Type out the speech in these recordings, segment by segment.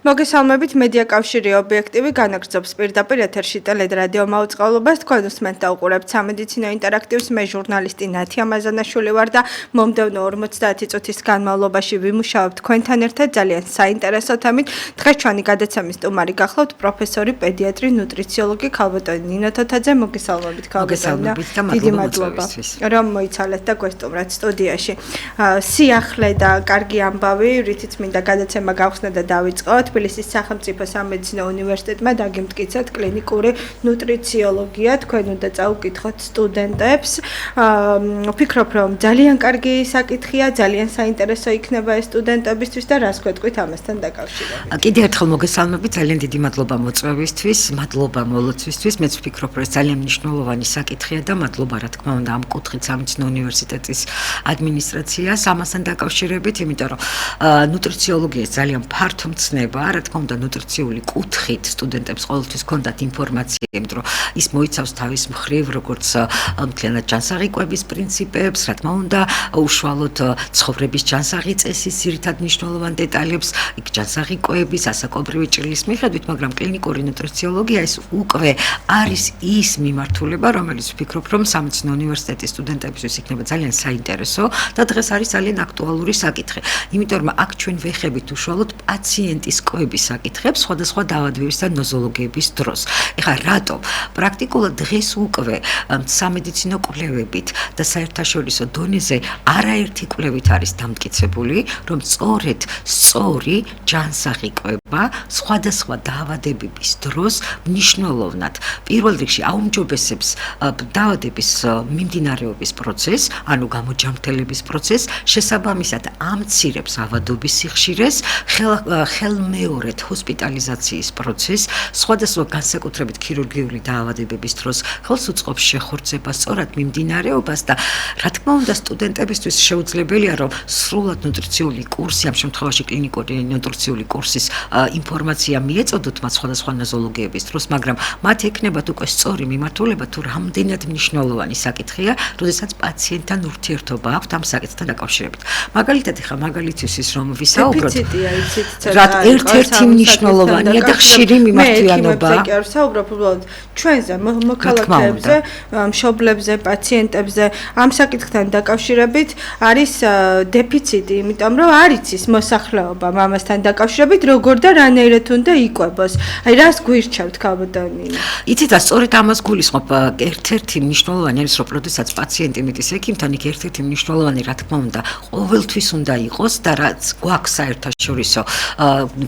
მოგესალმებით მედია კავშირი ობიექტივი განაგრძობს პირდაპირ ეთერში ტელერადიო მაუწყებლობას თქვენ უსმენთ და უყურებთ სამედიცინო ინტერაქტივს მე ჟურნალისტი ნათი ამაზანაშვილი ვარ და მომდევნო 50 წუთის განმავლობაში ვიმუშავებ თქვენთან ერთად ძალიან საინტერესო თემით. დღეს ჩვენი გადაცემის სტუმარი გახლავთ პროფესორი პედიატრი ნუტრიციოლოგი ქალბატონი ნინო თოთაძე. მოგესალმებით ქალბატონი. დიდი მადლობა რომ მოიცალეთ და გვესტუმრეთ სტუდიაში. სიახლე და კარგი ამბავი რითიც მინდა გადაცემა გავხსნა და დავიწყოთ. თბილისის სახელმწიფო სამედიცინო უნივერსიტეტმა დაგემტკიცათ კლინიკური ნუტრიციოლოგია. თქვენ უნდა წაუკითხოთ სტუდენტებს. ვფიქრობ, რომ ძალიან კარგი საკითხია, ძალიან საინტერესო იქნება ეს სტუდენტებისთვის და რას გვეტყვით ამასთან დაკავშირებით. კიდევ ერთხელ მოგესალმებით, ძალიან დიდი მადლობა მოწვევისთვის, მადლობა მოლოცვისთვის. მეც ვფიქრობ, რომ ეს ძალიან მნიშვნელოვანი საკითხია და მადლობა რა თქმა უნდა ამ კუთხით სამედიცინო უნივერსიტეტის ადმინისტრაციას ამასთან დაკავშირებით, იმიტომ რომ ნუტრიციოლოგია ძალიან ფართო მცნება. რა თქმა უნდა ნუტრიციული კუთხით სტუდენტებს ყოველთვის ჰქონდათ ინფორმაცია, იმიტომ რომ ის მოიცავს თავის მხრივ როგორც მთლიანად ჯანსაღი კვების პრინციპებს, რა თქმა უნდა უშუალოდ ცხოვრების ჯანსაღი წესის ძირითად მნიშვნელოვან დეტალებს, იქ ჯანსაღი კვების, ასაკობრივი ჭრილის მიხედვით, მაგრამ კლინიკური ნუტრიციოლოგია ეს უკვე არის ის მიმართულება, რომელიც ვფიქრობ, რომ სამედიცინო უნივერსიტეტის სტუდენტებისთვის იქნება ძალიან საინტერესო და დღეს არის ძალიან აქტუალური საკითხი. იმიტომ რომ აქ ჩვენ ვეხებით უშუალოდ პაციენტის კვების საკითხებს სხვადასხვა დაავადებების და ნოზოლოგიების დროს. ეხლა რატომ? პრაქტიკულად დღეს უკვე სამედიცინო კვლევებით და საერთაშორისო დონეზე არაერთი კვლევით არის დამტკიცებული, რომ სწორედ სწორი ჯანსაღი კვება სხვადასხვა დაავადებების დროს მნიშვნელოვნად პირველ რიგში აუმჯობესებს დაავადების მიმდინარეობის პროცესს, ანუ გამოჯანმრთელების პროცესს, შესაბამისად ამცირებს ავადობის სიხშირეს, ხელმეორედ ჰოსპიტალიზაციის პროცესს, სხვადასხვა განსაკუთრებით ქირურგიული დაავადებების დროს ხელს უწყობს შეხორცებას, სწორად მიმდინარეობას და რა თქმა უნდა სტუდენტებისთვის შეუძლებელია რომ სრულად ნუტრიციული კურსი, ამ შემთხვევაში კლინიკური ნუტრიციული კურსის ინფორმაცია მიეწოდოთ მათ სხვადასხვა ნოზოლოგიების დროს, მაგრამ მათ ექნებათ უკვე სწორი მიმართულება თუ რამდენად მნიშვნელოვანი საკითხია, როდესაც პაციენტთან ურთიერთობა აქვთ ამ საკითხთან დაკავშირებით. მაგალითად ეხლა მაგალითისთვის რომ ვისაუბროთ ერთ-ერთი მნიშვნელოვანია და ხშირი მიმართულება. მე კი არ საუბრობ უბრალოდ ჩვენზე, მოქალაქეებზე, მშობლებზე, პაციენტებზე ამ საკითხთან დაკავშირებით არის დეფიციტი, იმიტომ რომ არ იცის მოსახლეობა ამასთან დაკავშირებით, როგორ და რანაირად უნდა იკვებოს. აი რას გვირჩევთ ქალბატონი? იცით რა, სწორედ ამას გულისხმობ. ერთ-ერთი მნიშვნელოვანი არის, რომ როდესაც პაციენტი მიდის ექიმთან, იქ ერთ-ერთი მნიშვნელოვანი რა თქმა უნდა ყოველთვის უნდა იყოს და რაც გვაქვს საერთაშორისო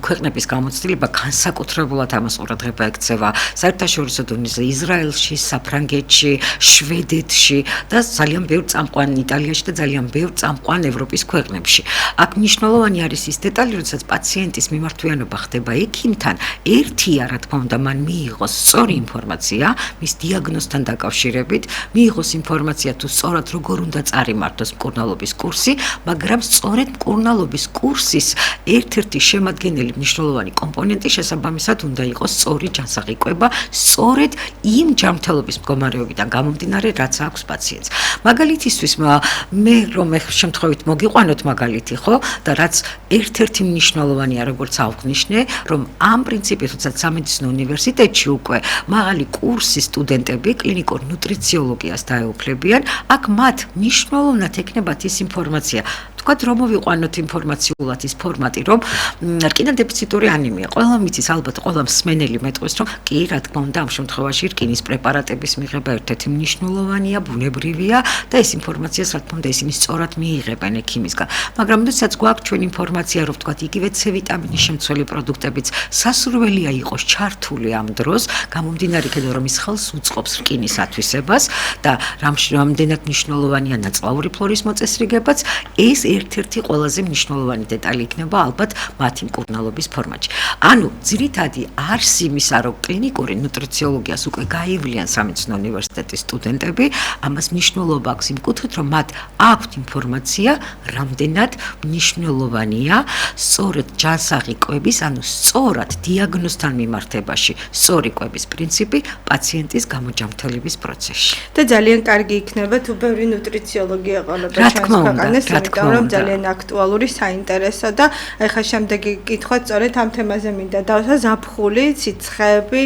ქვეყნების გამოცდილება განსაკუთრებულად ამას ყურადღება ექცევა საერთაშორისო დონეზე ისრაელში, საფრანგეთში, შვედეთში და ძალიან ბევრ წამყვან იტალიაში და ძალიან ბევრ წამყვან ევროპის ქვეყნებში. აქ მნიშვნელოვანი არის ის დეტალი, როდესაც პაციენტის მიმართვიანობა ხდება ექიმთან, ერთია რა თქმა უნდა მან მიიღოს სწორი ინფორმაცია მის დიაგნოზთან დაკავშირებით, მიიღოს ინფორმაცია თუ სწორად როგორ უნდა წარიმართოს მკურნალობის კურსი, მაგრამ სწორედ მკურნალობის კურსის ერთ-ერთი შემადგენელი მნიშვნელოვანი კომპონენტი შესაბამისად უნდა იყოს სწორი ჯანსაღი კვება, სწორედ იმ ჯანმრთელობის მდგომარეობიდან გამომდინარე, რაც აქვს პაციენტს. მაგალითისთვის მე რომ შემთხვევით მოგიყვანოთ მაგალითი, ხო? და რაც ერთ-ერთი მნიშვნელოვანია, როგორც აღვნიშნე, რომ ამ პრინციპით, როდესაც სამედიცინო უნივერსიტეტში უკვე მაღალი კურსის სტუდენტები კლინიკურ ნუტრიციოლოგიას დაეუფლებიან, აქ მათ მნიშვნელოვნად ექნებათ ის ინფორმაცია. თქვათ რომ მოვიყვანოთ ინფორმაციულად ის ფორმატი, რომ რკინა დეფიციტური ანემია. ყველა მიცის, ალბათ ყველა მსმენელი მეტყვის, რომ კი, რა თქმა უნდა, ამ შემთხვევაში რკინის პრეპარატების მიღება ერთ-ერთი მნიშვნელოვანია, ბუნებრივია და ეს ინფორმაციას, რა თქმა უნდა, ისინი სწორად მიიღებენ ექიმისგან. მაგრამ როდესაც გვაქვს ჩვენ ინფორმაცია, რომ თქვათ იგივე C ვიტამინის შემცველი პროდუქტებიც სასურველია იყოს ჩართული ამ დროს, გამომდინარე იქედან რომ ის ხელს უწყობს რკინის ათვისებას და რამდენად მნიშვნელოვანია ნაწლავური ფლორის მოწესრიგებაც, ეს ერთ-ერთი ყველაზე მნიშვნელოვანი დეტალი იქნება ალბათ მათი მკურნალობის ფორმატში. ანუ ძირითადი არს იმისა, რომ კლინიკური ნუტრიციოლოგიას უკვე გაივლიან სამედიცინო უნივერსიტეტის სტუდენტები, ამას მნიშვნელობა აქვს იმ კუთხით, რომ მათ აქვთ ინფორმაცია, რამდენად მნიშვნელოვანია სწორედ ჯანსაღი კვების, ანუ სწორად დიაგნოზთან მიმართებაში, სწორი კვების პრინციპი პაციენტის გამოჯანმრთელების პროცესში. და ძალიან კარგი იქნება თუ ბევრი ნუტრიციოლოგი ეყოლებოდა ჩვენს ქვეყანას, იმიტომ რომ ძალიან აქტუალური, საინტერესო და ეხლა შემდეგი კითხვა სწორედ ამ თემაზე მინდა დავსვა ზაფხული, ციცხები,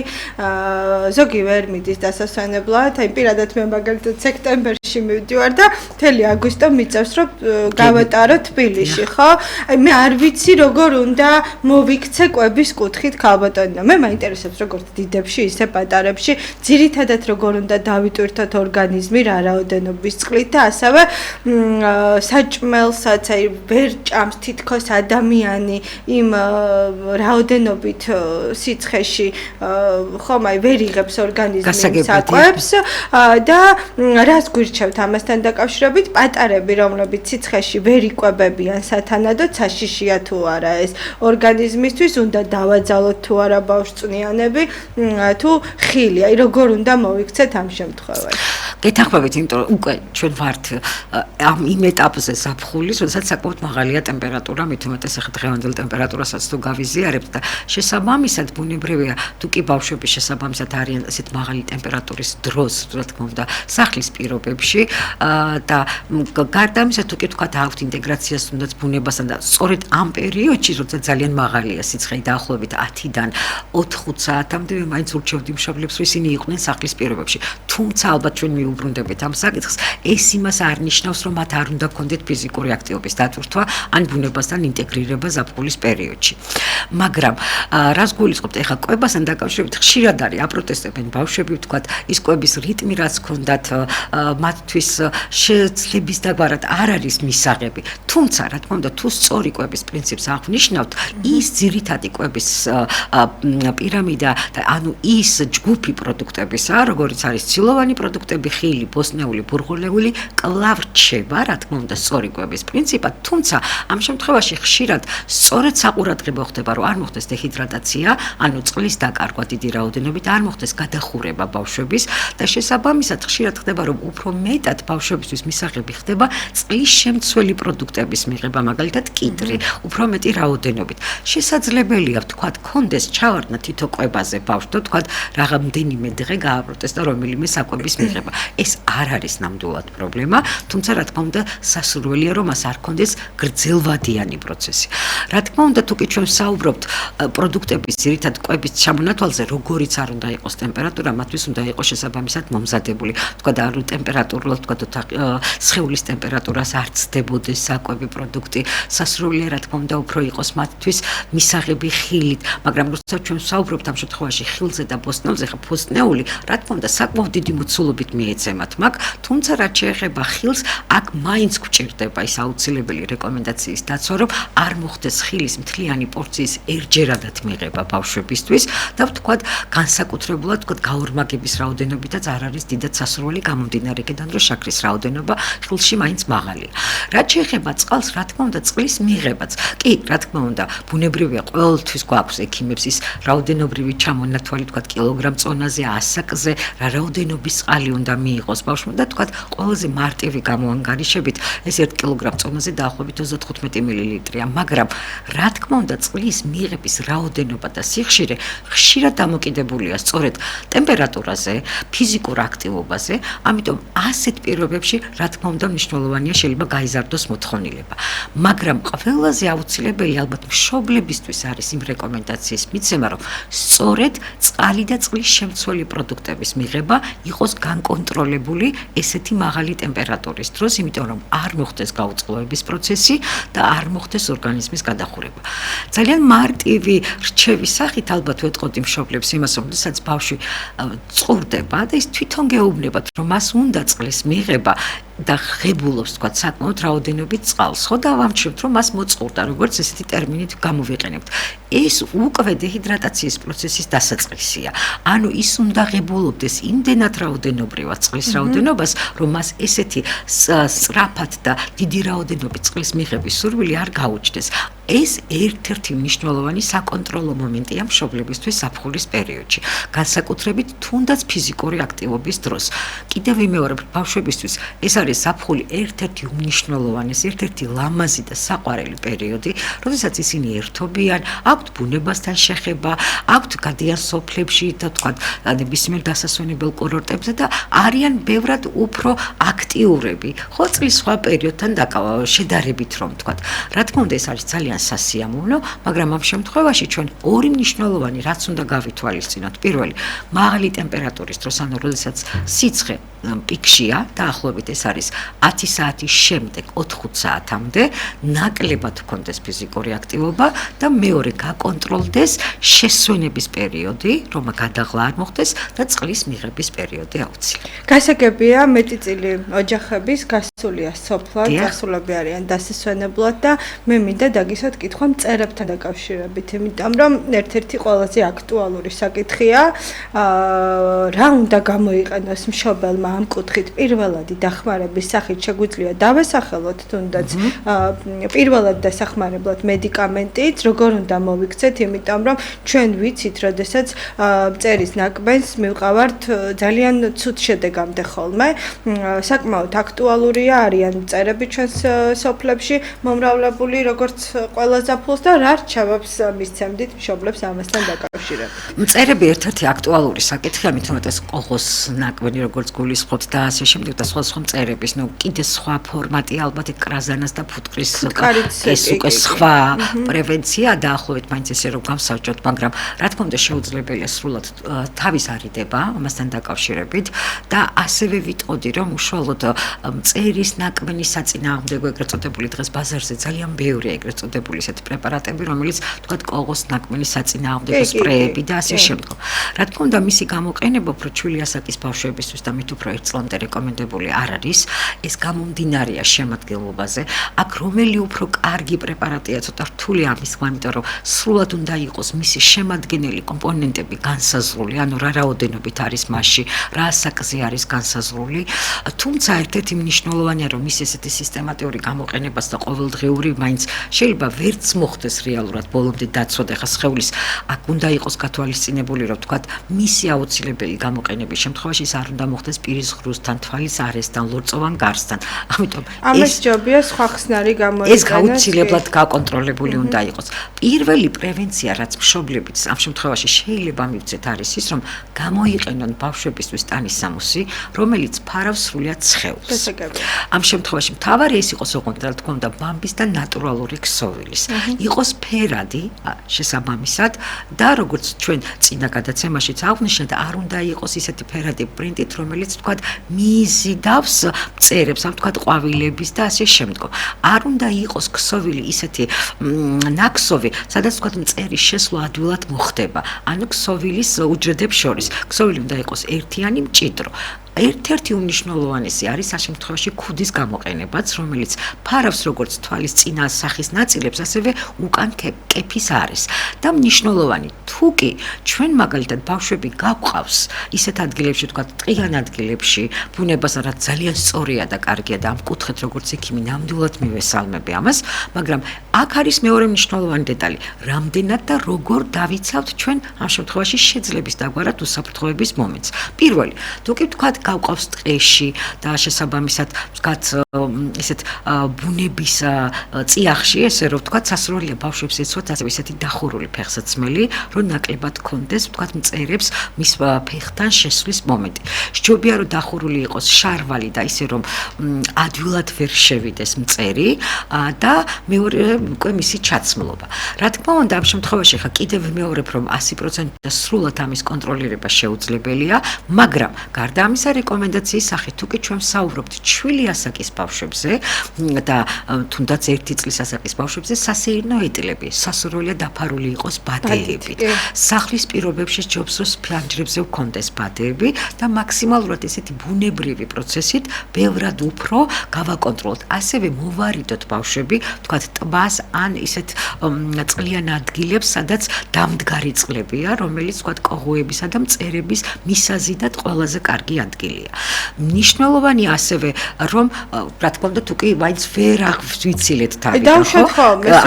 ზოგი ვერ მიდის დასასვენებლად, აი პირადად მე მაგალითად სექტემბერში მივდივარ და მთელი აგვისტო მიწევს რომ გავატარო თბილისში, ხო? აი მე არ ვიცი როგორ უნდა მოვიქცე კვების კუთხით ქალბატონო. მე მაინტერესებს როგორც დიდებში, ისე პატარებში, ძირითადად როგორ უნდა დავიტვირთოთ ორგანიზმი რა რაოდენობის წყლით და ასევე საჭმელსაც აი ვერ ჭამს თითქოს ადამიანი იმ რაოდენობით სიცხეში ხომ აი ვერ იღებს ორგანიზმი საკვებს და რას გვირჩევთ ამასთან დაკავშირებით პატარები რომლებიც სიცხეში ვერ იკვებებიან სათანადოდ საშიშია თუ არა ეს ორგანიზმისთვის უნდა დავაძალოთ თუ არა ბავშვწნიანები თუ ხილი აი როგორ უნდა მოვიქცეთ ამ შემთხვევაში გეთანხმებით იმიტომ რომ უკვე ჩვენ ვართ ამ იმ ეტაპზე ზაფხულის როდესაც საკმაოდ მაღალია ტემპერატურა მით უმეტეს ახლა დღევანდელ ტემპერატურასაც თუ გავიზიარებთ და შესაბამისად ბუნებრივია თუ კი ბავშვების შესაბამისად არიან ესეთ მაღალი ტემპერატურის დროს რა თქმა უნდა სახლის პირობებში და გარდა ამისა თუ კი თქვათ აქვთ ინტეგრაციას თუნდაც ბუნებასთან და სწორედ ამ პერიოდში როცა ძალიან მაღალია სიცხე დაახლოებით 10-დან 4-5 საათამდე მაინც ურჩევდი მშობლებს რომ ისინი იყვნენ სახლის პირობებში თუმცა ალბათ ჩვენ მიუბრუნდებით ამ საკითხს ეს იმას არ ნიშნავს რომ მათ არ უნდა გქონდეთ ფიზიკური აქტივობის დატვირთვა ან ბუნებასთან ინტეგრირება ზაფხულის პერიოდში მაგრამ რას გულისხმობთ ეხლა კვებასთან დაკავშირებით ხშირად არის აპროტესტებენ ბავშვები ვთქვათ ის კვების რიტმი რაც ჰქონდათ მათთვის შეძლების დაგვარად არ არის მისაღები თუმცა რა თქმა უნდა თუ სწორი კვების პრინციპს აღნიშნავთ ის ძირითადი კვების პირამიდა და ანუ ის ჯგუფი პროდუქტებისა როგორიც არის ცილოვანი პროდუქტები ხილი ბოსტნეული ბურღულეული კლავ რჩება რა თქმა უნდა სწორი კვების პრინციპად თუმცა ამ შემთხვევაში ხშირად სწორედ საყურადღებო ხდება რომ არ მოხდეს დეჰიდრატაცია ანუ წყლის დაკარგვა დიდი რაოდენობით არ მოხდეს გადახურება ბავშვების და შესაბამისად ხშირად ხდება რომ უფრო მეტად ბავშვებისთვის მისაღები ხდება წყლის შემცველი პროდუქტების მიღება მაგალითად კიტრი უფრო მეტი რაოდენობით შესაძლებელია ვთქვათ კონდეს ჩავარდნა თითო კვებაზე ბავშვს და ვთქვათ რაღაცნაირად დღე გააპროტესტა რომელიმე საკვების მიღება ეს არ არის ნამდვილად პრობლემა თუმცა რა თქმა უნდა სასურველია რომ მას არ კონდეს გრძელვადიანი პროცესი რა თქმა უნდა თუ კი ჩვენ საუბრობთ პროდუქტების ძირითად კვების ჩამონათვალზე როგორიც არ უნდა იყოს ტემპერატურა მათთვის უნდა იყოს შესაბამისად მომზადებული თქვა და არ ტემპერატურულად თქვა სხეულის ტემპერატურას არ ცდებოდეს საკვები პროდუქტი სასურველია რა თქმა უნდა უფრო იყოს მათთვის მისაღები ხილით მაგრამ როცა ჩვენ საუბრობთ ამ შემთხვევაში ხილზე და ბოსტნეულზე ხა ბოსტნეული რა თქმა უნდა საკმაოდ დიდი მოცულობით მიეცემათ მაგ თუმცა რაც შეეხება ხილს აქ მაინც გვჭირდება ის აუცილებელი რეკომენდაციის დაცვა რომ არ მოხდეს ხილის მთლიანი პორციის ერთჯერადად მიღება ბავშვებისთვის და ვთქვათ განსაკუთრებულად ვთქვათ გაორმაგების რაოდენობითაც არ არის დიდად სასურველი გამომდინარე იქიდან რომ შაქრის რაოდენობა ხილში მაინც მაღალია რაც შეეხება წყალს რა თქმა უნდა წყლის მიღებაც კი რა თქმა უნდა ბუნებრივია ყოველთვის გვაქვს ექიმებს ის რაოდენობრივი ჩამონათვალი ვთქვათ კილოგრამ წონაზე ასაკზე რა რაოდენობის წყალი უნდა მიიღოს ბავშვმა და თქვათ ყველაზე მარტივი გამოანგარიშებით ეს 1 კილოგრამ წონაზე დაახლოებით 35 მილilitrია მაგრამ რა თქმა უნდა წყლის მიღების რაოდენობა და სიხშირე ხშირად დამოკიდებულია სწორედ ტემპერატურაზე ფიზიკურ აქტივობაზე ამიტომ ასეთ პირობებში რა თქმა უნდა მნიშვნელოვანია შეიძლება გაიზარდოს მოთხოვნილება მაგრამ ყველაზე აუცილებელი ალბათ მშობლებისთვის არის იმ რეკომენდაციის მიცემა რომ სწორედ წყალი და წყლის შემცველი პროდუქტების მიღება იყოს განკონტროლებული ესეთი მაღალი ტემპერატურის დროს, იმიტომ რომ არ მოხდეს გაუწყლოების პროცესი და არ მოხდეს ორგანიზმის გადახურება. ძალიან მარტივი რჩევის სახით ალბათ ვეტყოდი მშობლებს იმას, რომ სადაც ბავშვი წყურდება და ის თვითონ გეუბნებათ, რომ მას უნდა წყლის მიღება და ღებულობს თქვა საკმაოდ რაოდენობით წყალს, ხო და ვამჩნევთ, რომ მას მოწყურდა, როგორც ესეთი ტერმინით გამოვიყენებთ. ეს უკვე დეჰიდრატაციის პროცესის დასაწყისია. ანუ ის უნდა ღებულობდეს იმდენად რაოდენობრივად წყლის რაოდენობას, რომ მას ესეთი სწრაფად და დიდი რაოდენობით წყლის მიღების სურვილი არ გაუჩნდეს. ეს ერთ-ერთი მნიშვნელოვანი საკონტროლო მომენტია მშობლებისთვის ზაფხულის პერიოდში, განსაკუთრებით თუნდაც ფიზიკური აქტივობის დროს. კიდევ ვიმეორებ, ბავშვებისთვის ეს არის ზაფხული ერთ-ერთი უმნიშვნელოვანესი, ერთ-ერთი ლამაზი და საყვარელი პერიოდი, როდესაც ისინი ერთობიან, აქვთ ბუნებასთან შეხება, აქვთ გადიან სოფლებში და თქვა ნებისმიერ დასასვენებელ კურორტებზე და არიან ბევრად უფრო აქტიურები. ხო, წლის სხვა პერიოდთან შედარებით რომ თქვა. რა თქმა უნდა, ეს არის ძალიან სასიამოვნო, მაგრამ ამ შემთხვევაში ჩვენ ორი მნიშვნელოვანი რაც უნდა გავითვალისწინოთ. პირველი, მაღალი ტემპერატურის დროს, ანუ როდესაც სიცხე პიკშია, დაახლოებით ეს არის 10 საათის შემდეგ 4-5 საათამდე, ნაკლებად ჰქონდეს ფიზიკური აქტივობა და მეორე გაკონტროლდეს შესვენების პერიოდი, რომ გადაღლა არ მოხდეს და წყლის მიღების პერიოდი აუცილებელი. გასაგებია, მეტი ოჯახების გასულია სოფლად, გასულები არიან დასასვენებლად და მე მინდა დაგისვათ კითხვა მწერებთან დაკავშირებით, იმიტომ რომ ერთ-ერთი ყველაზე აქტუალური საკითხია, რა უნდა გამოიყენოს მშობელმა ამ კუთხით პირველადი დახმარების სახით შეგვიძლია დავესახელოთ თუნდაც პირველად დასახმარებლად მედიკამენტით, როგორ უნდა მოვიქცეთ, იმიტომ რომ ჩვენ ვიცით, როდესაც მწერის ნაკბენს მივყავართ ძალიან ცუდ შედეგამდე ხოლმე. საკმაოდ აქტუალურია, არიან მწერები ჩვენს სოფლებში მომრავლებული, როგორც ყველა ზაფხულს და რა რჩევებს მისცემდით მშობლებს ამასთან დაკავშირებით. მწერები ერთ-ერთი აქტუალური საკითხია, მით უმეტეს ყოღოს ნაკბენი, როგორც გულისხმობთ და ასე შემდეგ და სხვა მწერების, კიდე სხვა ფორმატი ალბათ კრაზანას და ფუტკრის ეს უკვე სხვა პრევენცია დაახლოებით მაინც ესე რომ გავსაჯოთ, მაგრამ რა თქმა უნდა შეუძლებელია სრულად თავის არიდება ამასთან დაკავშირებით და ასევე ვიტყოდი რომ უშუალოდ მწერის ნაკბენის საწინააღმდეგო ეგრეთ წოდებული დღეს ბაზარზე ძალიან ბევრია ეგრეთ წოდებული ესეთი პრეპარატები, რომელიც თქვათ ყოღოს ნაკბენის საწინააღმდეგო სპრეები და ასე შემდგომ. რა თქმა უნდა მისი გამოყენება უფრო ჩვილი ასაკის ბავშვებისთვის და მით უფრო ერთწლამდე რეკომენდებული არ არის, ეს გამომდინარეა შემადგენლობაზე. აქ რომელი უფრო კარგი პრეპარატია, ცოტა რთული ამის ხმა, იმიტომ რომ სრულად უნდა იყოს მისი შემადგენელი კომპონენტები განსაზღვრული, ანუ რა რაოდენობით არის მასში, რა ასაკზე არის განსაზღვრული. თუმცა ერთ-ერთი მნიშვნელოვანია, რომ ის ესეთი სისტემატიური გამოყენებას და ყოველდღიური მაინც შეიძლება ვერც მოხდეს რეალურად ბოლომდე დაცვად, ახლა სხეულის აქ უნდა იყოს გათვალისწინებული, რომ თქვათ მისი აუცილებელი გამოყენების შემთხვევაში ის არ უნდა მოხდეს პირის ღრუსთან, თვალის არესთან, ლორწოვან გარსთან. ამიტომ ამას ჯობია სხვა ხსნარი გამოიყენოს. ეს გაუცილებლად გაკონტროლებული უნდა იყოს. პირველი პრევენცია, რაც მშობლებიც ამ შემთხვევაში შეიძლება მივცეთ, არის ის, რომ გამოიყენონ ბავშვებისთვის ტანისამოსი, რომელიც ფარავს სრულიად სხეულს. ამ შემთხვევაში მთავარი ეს იყოს, ოღონდ რა თქმა უნდა, ბამბის და ნატურალური ქსოვილის. იყოს ფერადი შესაბამისად და როგორც ჩვენ წინა გადაცემაშიც აღვნიშნეთ, არ უნდა იყოს ისეთი ფერადი პრინტით, რომელიც თქვათ მიიზიდავს მწერებს, ამ თქვათ ყვავილების და ასე შემდგომ. არ უნდა იყოს ქსოვილი ისეთი ნაქსოვი, სადაც თქვათ მწერის შესვლა ადვილად მოხდება. ანუ ქსოვილის უჯრედებს შორის. ქსოვილი უნდა იყოს ერთიანი, მჭიდრო. ერთ-ერთი უმნიშვნელოვანესი არის ამ შემთხვევაში ქუდის გამოყენებაც, რომელიც ფარავს როგორც თვალის წინა სახის ნაწილებს, ასევე უკან კეფის არის. და მნიშვნელოვანი, თუ კი ჩვენ მაგალითად ბავშვები გაგვყავს ისეთ ადგილებში, თქვა ტყიან ადგილებში, ბუნებასთან, რაც ძალიან სწორია და კარგია და ამ კუთხით როგორც ექიმი ნამდვილად მივესალმები ამას, მაგრამ აქ არის მეორე მნიშვნელოვანი დეტალი, რამდენად და როგორ დავიცავთ ჩვენ ამ შემთხვევაში შეძლების დაგვარად უსაფრთხოების მომენტს. პირველი, თუ კი თქვა გავყავს ტყეში და შესაბამისად ვთქვათ ესეთ ბუნების წიაღში, ესე რომ ვთქვათ, სასურველია ბავშვებს ეცვათ ასევე ესეთი დახურული ფეხსაცმელი, რომ ნაკლებად კონდეს ვთქვათ მწერებს მის ფეხთან შესვლის მომენტი. სჯობია რომ დახურული იყოს შარვალი და ისე რომ ადვილად ვერ შევიდეს მწერი და მეორე უკვე მისი ჩაცმლობა. რა თქმა უნდა, ამ შემთხვევაში ხა კიდევ მეორებ რომ 100% და სრულად ამის კონტროლირება შეუძლებელია, მაგრამ გარდა ამისა რეკომენდაციის სახით, თუ კი ჩვენ ვსაუბრობთ ჩვილი ასაკის ბავშვებზე და თუნდაც 1 წლის ასაკის ბავშვებზე, სასეირნო ეტილები, სასურველია დაფარული იყოს ბადეებით. სახლის პირობებში ჯობს რომ ფანჯრებზე ვქონდეს ბადეები და მაქსიმალურად ესეთი ბუნებრივი პროცესით ბევრად უფრო გავაკონტროლოთ. ასევე მოვარიდოთ ბავშვები, თქვათ ტბას ან ისეთ წყლიან ადგილებს, სადაც დამდგარი წყლებია, რომელიც თქვათ კოღოებისა და მწერების მისაზიდად ყველაზე კარგი ადგილია. ადგილია. მნიშვნელოვანი ასევე რომ რა თქმა უნდა თუ კი მაინც ვერ აღვიცილეთ თავიდან, ხო?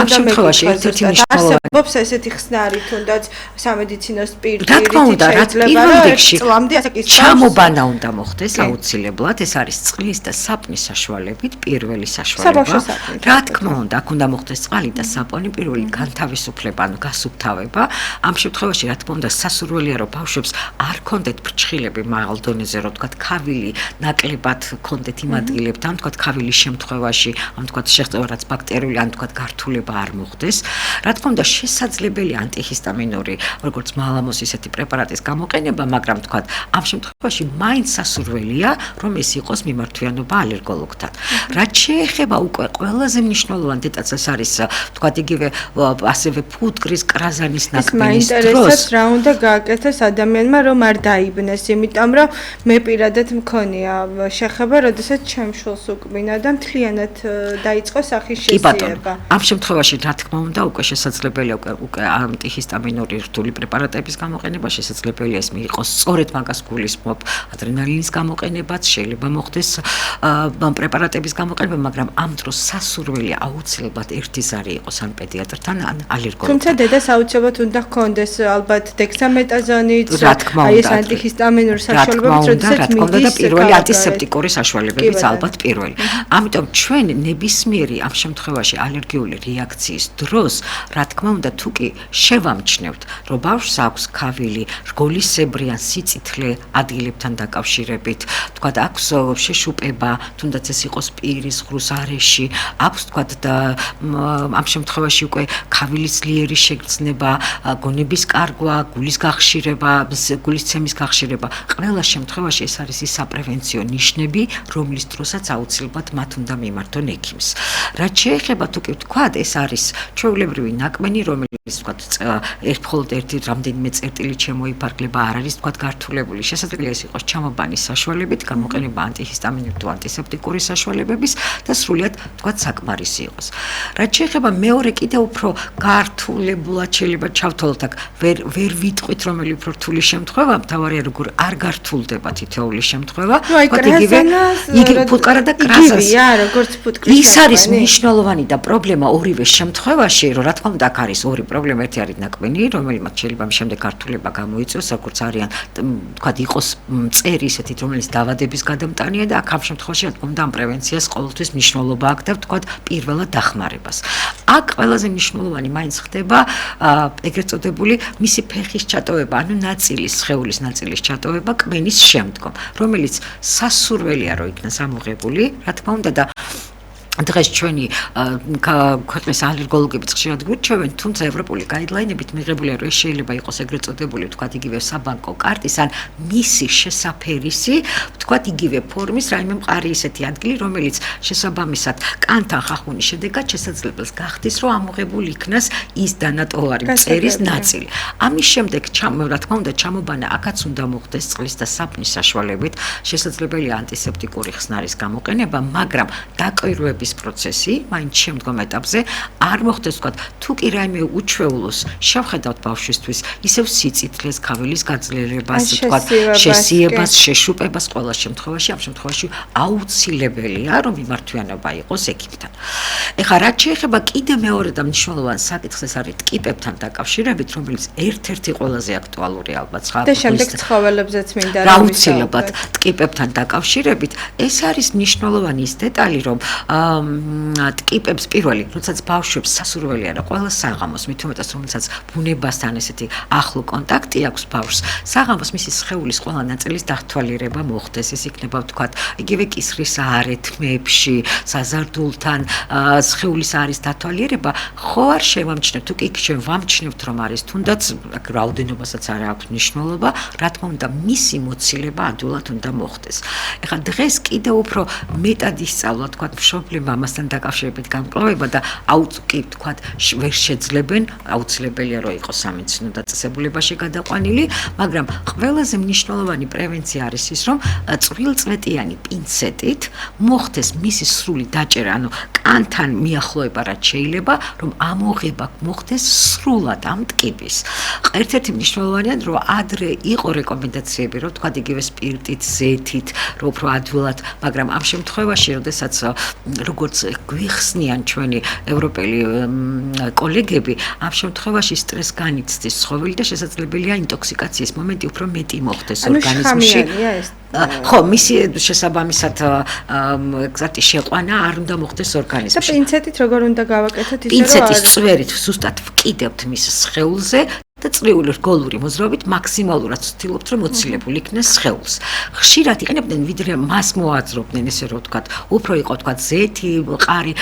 ამ შემთხვევაში ერთ-ერთი მნიშვნელოვანი არსებობს ესეთი ხსნარი თუნდაც სამედიცინო სპირტი, რა თქმა უნდა, შეიძლება წლამდე ასე კი ჩამობანა უნდა მოხდეს აუცილებლად, ეს არის წყლის და საპნის საშუალებით პირველი საშუალება. რა თქმა უნდა, აქ უნდა მოხდეს წყალი და საპონი პირველი განთავისუფლება, ანუ გასუფთავება. ამ შემთხვევაში რა თქმა უნდა, სასურველია რომ ბავშვებს არ ქონდეთ ფრჩხილები მაღალ დონეზე, რომ თქვათ ქავილი ნაკლებად ქონდეთ იმ ადგილებთან, თქვათ ქავილის შემთხვევაში, ამ თქვათ შეღწევა რაც ბაქტერიული, ან თქვათ გართულება არ მოხდეს. რა თქმა უნდა, შესაძლებელია ანტიჰისტამინური, როგორც მალამოს ისეთი პრეპარატის გამოყენება, მაგრამ თქვათ ამ შემთხვევაში მაინც სასურველია, რომ ეს იყოს მიმართვიანობა ალერგოლოგთან. რაც შეეხება უკვე ყველაზე მნიშვნელოვანი დეტალს არის, თქვათ იგივე ასევე ფუტკრის კრაზანის ნაკბენის დროს. მაინტერესებს რა უნდა გააკეთეს ადამიანმა, რომ არ დაიბნეს, იმიტომ რომ მე პირადად მქონია შეხება, როდესაც ჩემ შულს უკმინა და მთლიანად დაიწყო სახის შესიება. ამ შემთხვევაში რა თქმა უნდა უკვე შესაძლებელია უკვე ანტიჰისტამინური რთული პრეპარატების გამოყენება, შესაძლებელია ეს მიიღოს სწორედ მაგას გულისხმობ ადრენალინის გამოყენებაც, შეიძლება მოხდეს პრეპარატების გამოყენება, მაგრამ ამ დროს სასურველია აუცილებლად ერთი ზარი იყოს ან პედიატრთან, ან ალერგოლოგთან. თუმცა დედას აუცილებლად უნდა ჰქონდეს ალბათ დექსამეტაზონიც, აი ეს ანტიჰისტამინური საშუალებებიც, როდესაც მიდის და პირველი ანტისეპტიკური საშუალებებიც ალბათ პირველი. ამიტომ ჩვენ ნებისმიერი ამ შემთხვევაში ალერგიული რეაქციის დროს, რა თქმა უნდა, თუ კი შევამჩნევთ, რომ ბავშვს აქვს ქავილი, რგოლისებრი ან სიწითლე ადგილებთან დაკავშირებით, თქვათ აქვს შეშუპება, თუნდაც ეს იყოს პირის, ღრუს არეში, აქვს თქვათ ამ შემთხვევაში უკვე ქავილის ძლიერი შეგრძნება, გონების კარგვა, გულის გახშირება, გულისცემის გახშირება, ყველა შემთხვევაში ეს არის ის საპრევენციო ნიშნები, რომლის დროსაც აუცილებლად მათ უნდა მიმართონ ექიმს. რაც შეეხება თუ კი ვთქვათ, ეს არის ჩვეულებრივი ნაკბენი, რომელიც ვთქვათ მხოლოდ ერთი რამდენიმე წერტილი შემოიფარგლება, არ არის ვთქვათ გართულებული. შესაძლებელია ეს იყოს ჩამობანის საშუალებით, გამოყენება ანტიჰისტამინური თუ ანტისეპტიკური საშუალებების და სრულიად ვთქვათ საკმარისი იყოს. რაც შეეხება მეორე კიდევ უფრო გართულებულად შეიძლება ჩავთვალოთ აქ, ვერ ვიტყვით რომელი უფრო რთული შემთხვევა, მთავარია როგორ არ გართულდება თითოეული შემთხვევა, ვთქვათ იგივე ფუტკარა და კრაზას. როგორც ფუტკრის ის არის მნიშვნელოვანი და პრობლემა ორივე შემთხვევაში, რომ რა თქმა უნდა აქ არის ორი პრობლემა, ერთი არის ნაკბენი, რომელმაც შეიძლება შემდეგ გართულება გამოიწვიოს, როგორც არიან თქვათ იყოს წერი ისეთი, რომელიც დაავადების გადამტანია და აქ ამ შემთხვევაში რა თქმა უნდა ამ პრევენციას ყოველთვის მნიშვნელობა აქვს და თქვათ პირველად დახმარებას. აქ ყველაზე მნიშვნელოვანი მაინც ხდება ეგრეთ წოდებული მისი ფეხის ჩატოვება, ანუ ნაწილის, სხეულის ნაწილის ჩატოვება კბენის შემდგომ, რომელიც სასურველია რომ იქნას ამოღებული, რა თქმა უნდა და დღეს ჩვენი ქვეყნის ალერგოლოგებიც ხშირად გვირჩევენ, თუმცა ევროპული გაიდლაინებით მიღებულია, რომ ეს შეიძლება იყოს ეგრეთ წოდებული, თქვათ იგივე საბანკო კარტის ან მისი შესაფერისი, თქვათ იგივე ფორმის რაიმე მყარი ისეთი ადგილი, რომელიც შესაბამისად კანთან ხახუნის შედეგად შესაძლებელს გახდის, რომ ამოღებული იქნას ის დანატოვარი მწერის ნაწილი. ამის შემდეგ, რა თქმა უნდა, ჩამობანა აქაც უნდა მოხდეს წყლის და საპნის საშუალებით, შესაძლებელია ანტისეპტიკური ხსნარის გამოყენება, მაგრამ დაკვირვების პროცესი, მაინც შემდგომ ეტაპზე არ მოხდეს, ვთქვათ, თუ კი რაიმე უჩვეულოს შევხედავთ ბავშვისთვის, ისევ სიწითლეს, ქავილის გაძლიერებას, ვთქვათ, შესიებას, შეშუპებას, ყველა შემთხვევაში, ამ შემთხვევაში აუცილებელია, რომ მიმართვიანობა იყოს ექიმთან. ეხლა რაც შეეხება კიდე მეორე და მნიშვნელოვანი საკითხს, ეს არის ტკიპებთან დაკავშირებით, რომელიც ერთ-ერთი ყველაზე აქტუალური ალბათ ხარ. და შემდეგ ცხოველებზეც მინდა რა აუცილებლად ტკიპებთან დაკავშირებით, ეს არის მნიშვნელოვანი ის დეტალი, რომ ტკიპებს პირველი, როდესაც ბავშვებს სასურველია რა ყველა საღამოს, მით უმეტეს რომელსაც ბუნებასთან ესეთი ახლო კონტაქტი აქვს ბავშვს, საღამოს მისი სხეულის ყველა ნაწილის დათვალიერება მოხდეს, ეს იქნება ვთქვათ, იგივე კისრის არეთმებში, საზარდულთან სხეულის არის დათვალიერება, ხო არ შევამჩნევთ, თუ კი ჩვენ ვამჩნევთ რომ არის, თუნდაც აქ რაოდენობასაც არ აქვს მნიშვნელობა, რა თქმა უნდა, მისი მოცილება ადვილად უნდა მოხდეს. ეხლა დღეს კიდევ უფრო მეტად ისწავლა, თქვათ, მშობლი მამასთან დაკავშირებით გამკლავება და კი თქვათ ვერ შეძლებენ, აუცილებელია რომ იყოს სამედიცინო დაწესებულებაში გადაყვანილი, მაგრამ ყველაზე მნიშვნელოვანი პრევენცია არის ის, რომ წვრილწვეტიანი პინცეტით მოხდეს მისი სრული დაჭერა, ანუ კანთან მიახლოება რაც შეიძლება, რომ ამოღება მოხდეს სრულად ამ ტკიპის. ერთ-ერთი მნიშვნელოვანია, რომ ადრე იყო რეკომენდაციები, რომ თქვათ იგივე სპირტით, ზეთით, რომ უფრო ადვილად, მაგრამ ამ შემთხვევაში, როდესაც როგორც გვიხსნიან ჩვენი ევროპელი კოლეგები, ამ შემთხვევაში სტრეს განიცდის ცხოველი და შესაძლებელია ინტოქსიკაციის მომენტი უფრო მეტი მოხდეს ორგანიზმში. ხო, მისი შესაბამისად ეგზაქტი შეყვანა არ უნდა მოხდეს ორგანიზმში. და პინცეტით როგორ უნდა გავაკეთოთ ისე რომ პინცეტის წვერით ზუსტად ვკიდებთ მის სხეულზე და წრიული რგოლური მოძრაობით მაქსიმალურად ვცდილობთ რომ მოცილებული იქნეს სხეულს. ხშირად იყენებდნენ ვიდრე მას მოაძრობდნენ ესე რომ ვთქვათ, უფრო იყო ვთქვათ ზეთი, მყარი,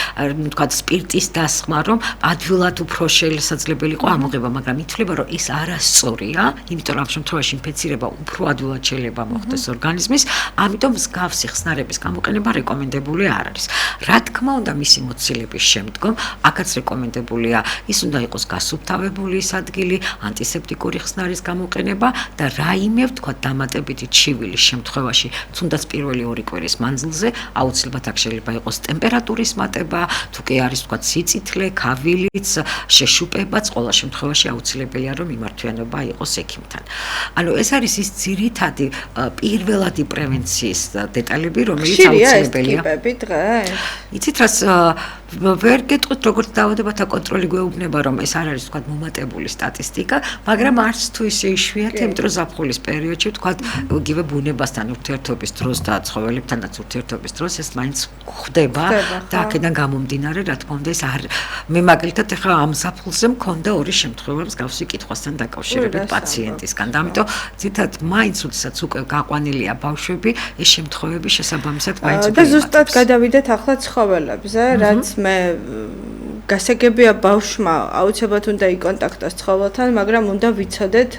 ვთქვათ სპირტის დასხმა, რომ ადვილად უფრო შესაძლებელი იყო ამოღება, მაგრამ ითვლება რომ ის არასწორია, იმიტომ რომ ამ შემთხვევაში ინფექცირება უფრო ადვილად შეიძლება მოხდეს ორგანიზმის, ამიტომ მსგავსი ხსნარების გამოყენება რეკომენდებული არ არის. რა თქმა უნდა, მისი მოცილების შემდგომ აქაც რეკომენდებულია ის უნდა იყოს გასუფთავებული ის ადგილი, ანტისეპტიკური ხსნარის გამოყენება და რაიმე ვთქვათ დამატებითი ჩივილის შემთხვევაში, თუნდაც პირველი 2 კვირის მანძილზე აუცილებლად აქ შეიძლება იყოს ტემპერატურის მატება, თუ კი არის ვთქვათ სიწითლე, ქავილიც, შეშუპებაც, ყველა შემთხვევაში აუცილებელია რომ მიმართვიანობა იყოს ექიმთან. ანუ ეს არის ის ძირითადი პირველადი პრევენციის დეტალები, რომელიც აუცილებელია. ტიპები დღეს? იცით რას ვერ გეტყვით როგორც დაავადებათა კონტროლი გვეუბნება რომ ეს არ არის ვთქვათ მომატებული სტატისტიკა, მაგრამ არც თუ ისე იშვიათია, იმიტომ რომ ზაფხულის პერიოდში ვთქვათ იგივე ბუნებასთან ურთიერთობის დროს და ცხოველებთანაც ურთიერთობის დროს ეს მაინც ხდება და აქედან გამომდინარე, რა თქმა უნდა, ეს არ მე მაგალითად ახლა ამ ზაფხულზე მქონდა 2 შემთხვევა მსგავსი კითხვასთან დაკავშირებით პაციენტისგან. და ამიტომ ძირითადად მაინც უდისაც უკვე გაყვანილია ბავშვები, ეს შემთხვევები შესაბამისად მაინც და ზუსტად გადავიდეთ ახლა ცხოველებზე, რაც მე გასაგებია ბავშვმა აუცილებლად უნდა იკონტაქტოს ცხოველთან, მაგრამ უნდა ვიცოდეთ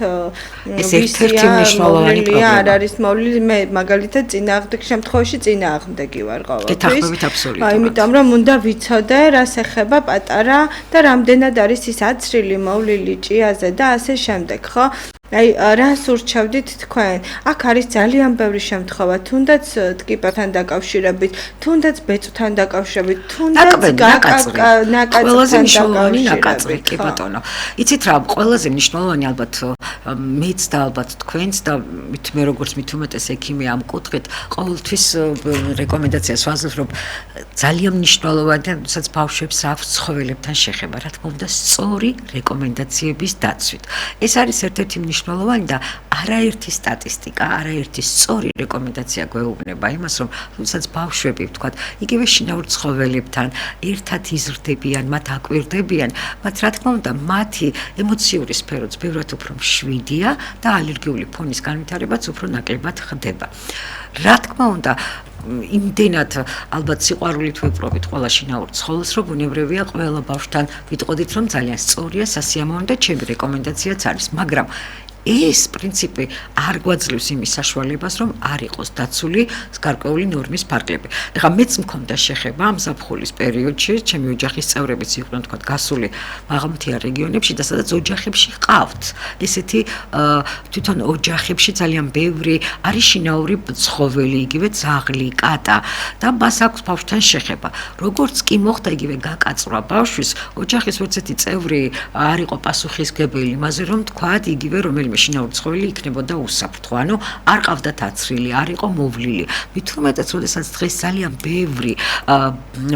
ეს ერთ-ერთი მნიშვნელოვანი პრობლემა. არ არის მოვლილი, მე მაგალითად წინააღმდეგ შემთხვევაში წინააღმდეგი ვარ ყოველთვის. გეთანხმებით აბსოლუტურად. იმიტომ რომ უნდა ვიცოდე რას ეხება პატარა და რამდენად არის ის აცრილი მოვლილი ჭიაზე და ასე შემდეგ, ხო? აი, რას ურჩევდით თქვენ? აქ არის ძალიან ბევრი შემთხვევა, თუნდაც ტკიპებთან დაკავშირებით, თუნდაც ბეწვთან დაკავშირებით, თუნდაც ყველაზე მნიშვნელოვანი ნაკაწრი, კი ბატონო. იცით რა, ყველაზე მნიშვნელოვანი ალბათ მეც და ალბათ თქვენც და მე როგორც მით უმეტეს ექიმი ამ კუთხით ყოველთვის რეკომენდაციას ვაძლევ, რომ ძალიან მნიშვნელოვანია, როდესაც ბავშვებს აქვს ცხოველებთან შეხება, რა თქმა უნდა, სწორი რეკომენდაციების დაცვით. ეს არის ერთ-ერთი მნიშვნელოვანი და არაერთი სტატისტიკა, არაერთი სწორი რეკომენდაცია გვეუბნება იმას, რომ როდესაც ბავშვები, ვთქვათ, იგივე შინაურ ცხოველებთან ერთად იზრდებიან, მათ აკვირდებიან, მათ რა თქმა უნდა, მათი ემოციური სფეროც ბევრად უფრო მშვიდია და ალერგიული ფონის განვითარებაც უფრო ნაკლებად ხდება. რა თქმა უნდა, იმდენად ალბათ სიყვარულით ვიპყრობთ ყველა შინაურ ცხოველს, რომ ბუნებრივია ყველა ბავშვთან ვიტყოდით, რომ ძალიან სწორია, სასიამოვნო და ჩემი რეკომენდაციაც არის, მაგრამ ეს პრინციპი არ გვაძლევს იმის საშუალებას, რომ არ იყოს დაცული გარკვეული ნორმის ფარგლები. ეხლა მეც მქონდა შეხება ამ ზაფხულის პერიოდში, ჩემი ოჯახის წევრებიც იყვნენ თქვათ გასული მაღალმთიან რეგიონებში და სადაც ოჯახებში ყავთ. ესეთი თვითონ ოჯახებში ძალიან ბევრი არის შინაური ცხოველი, იგივე ძაღლი, კატა და მას აქვს ბავშვთან შეხება. როგორც კი მოხდა იგივე გაკაწვრა ბავშვის, ოჯახის ერთ-ერთი წევრი არ იყო პასუხისმგებელი იმაზე, რომ თქვათ იგივე რომელიმე შინაური ცხოველი იქნებოდა უსაფრთხო, ანუ არ ყავდათ აცრილი, არ იყო მოვლილი. მით უმეტეს, როდესაც დღეს ძალიან ბევრი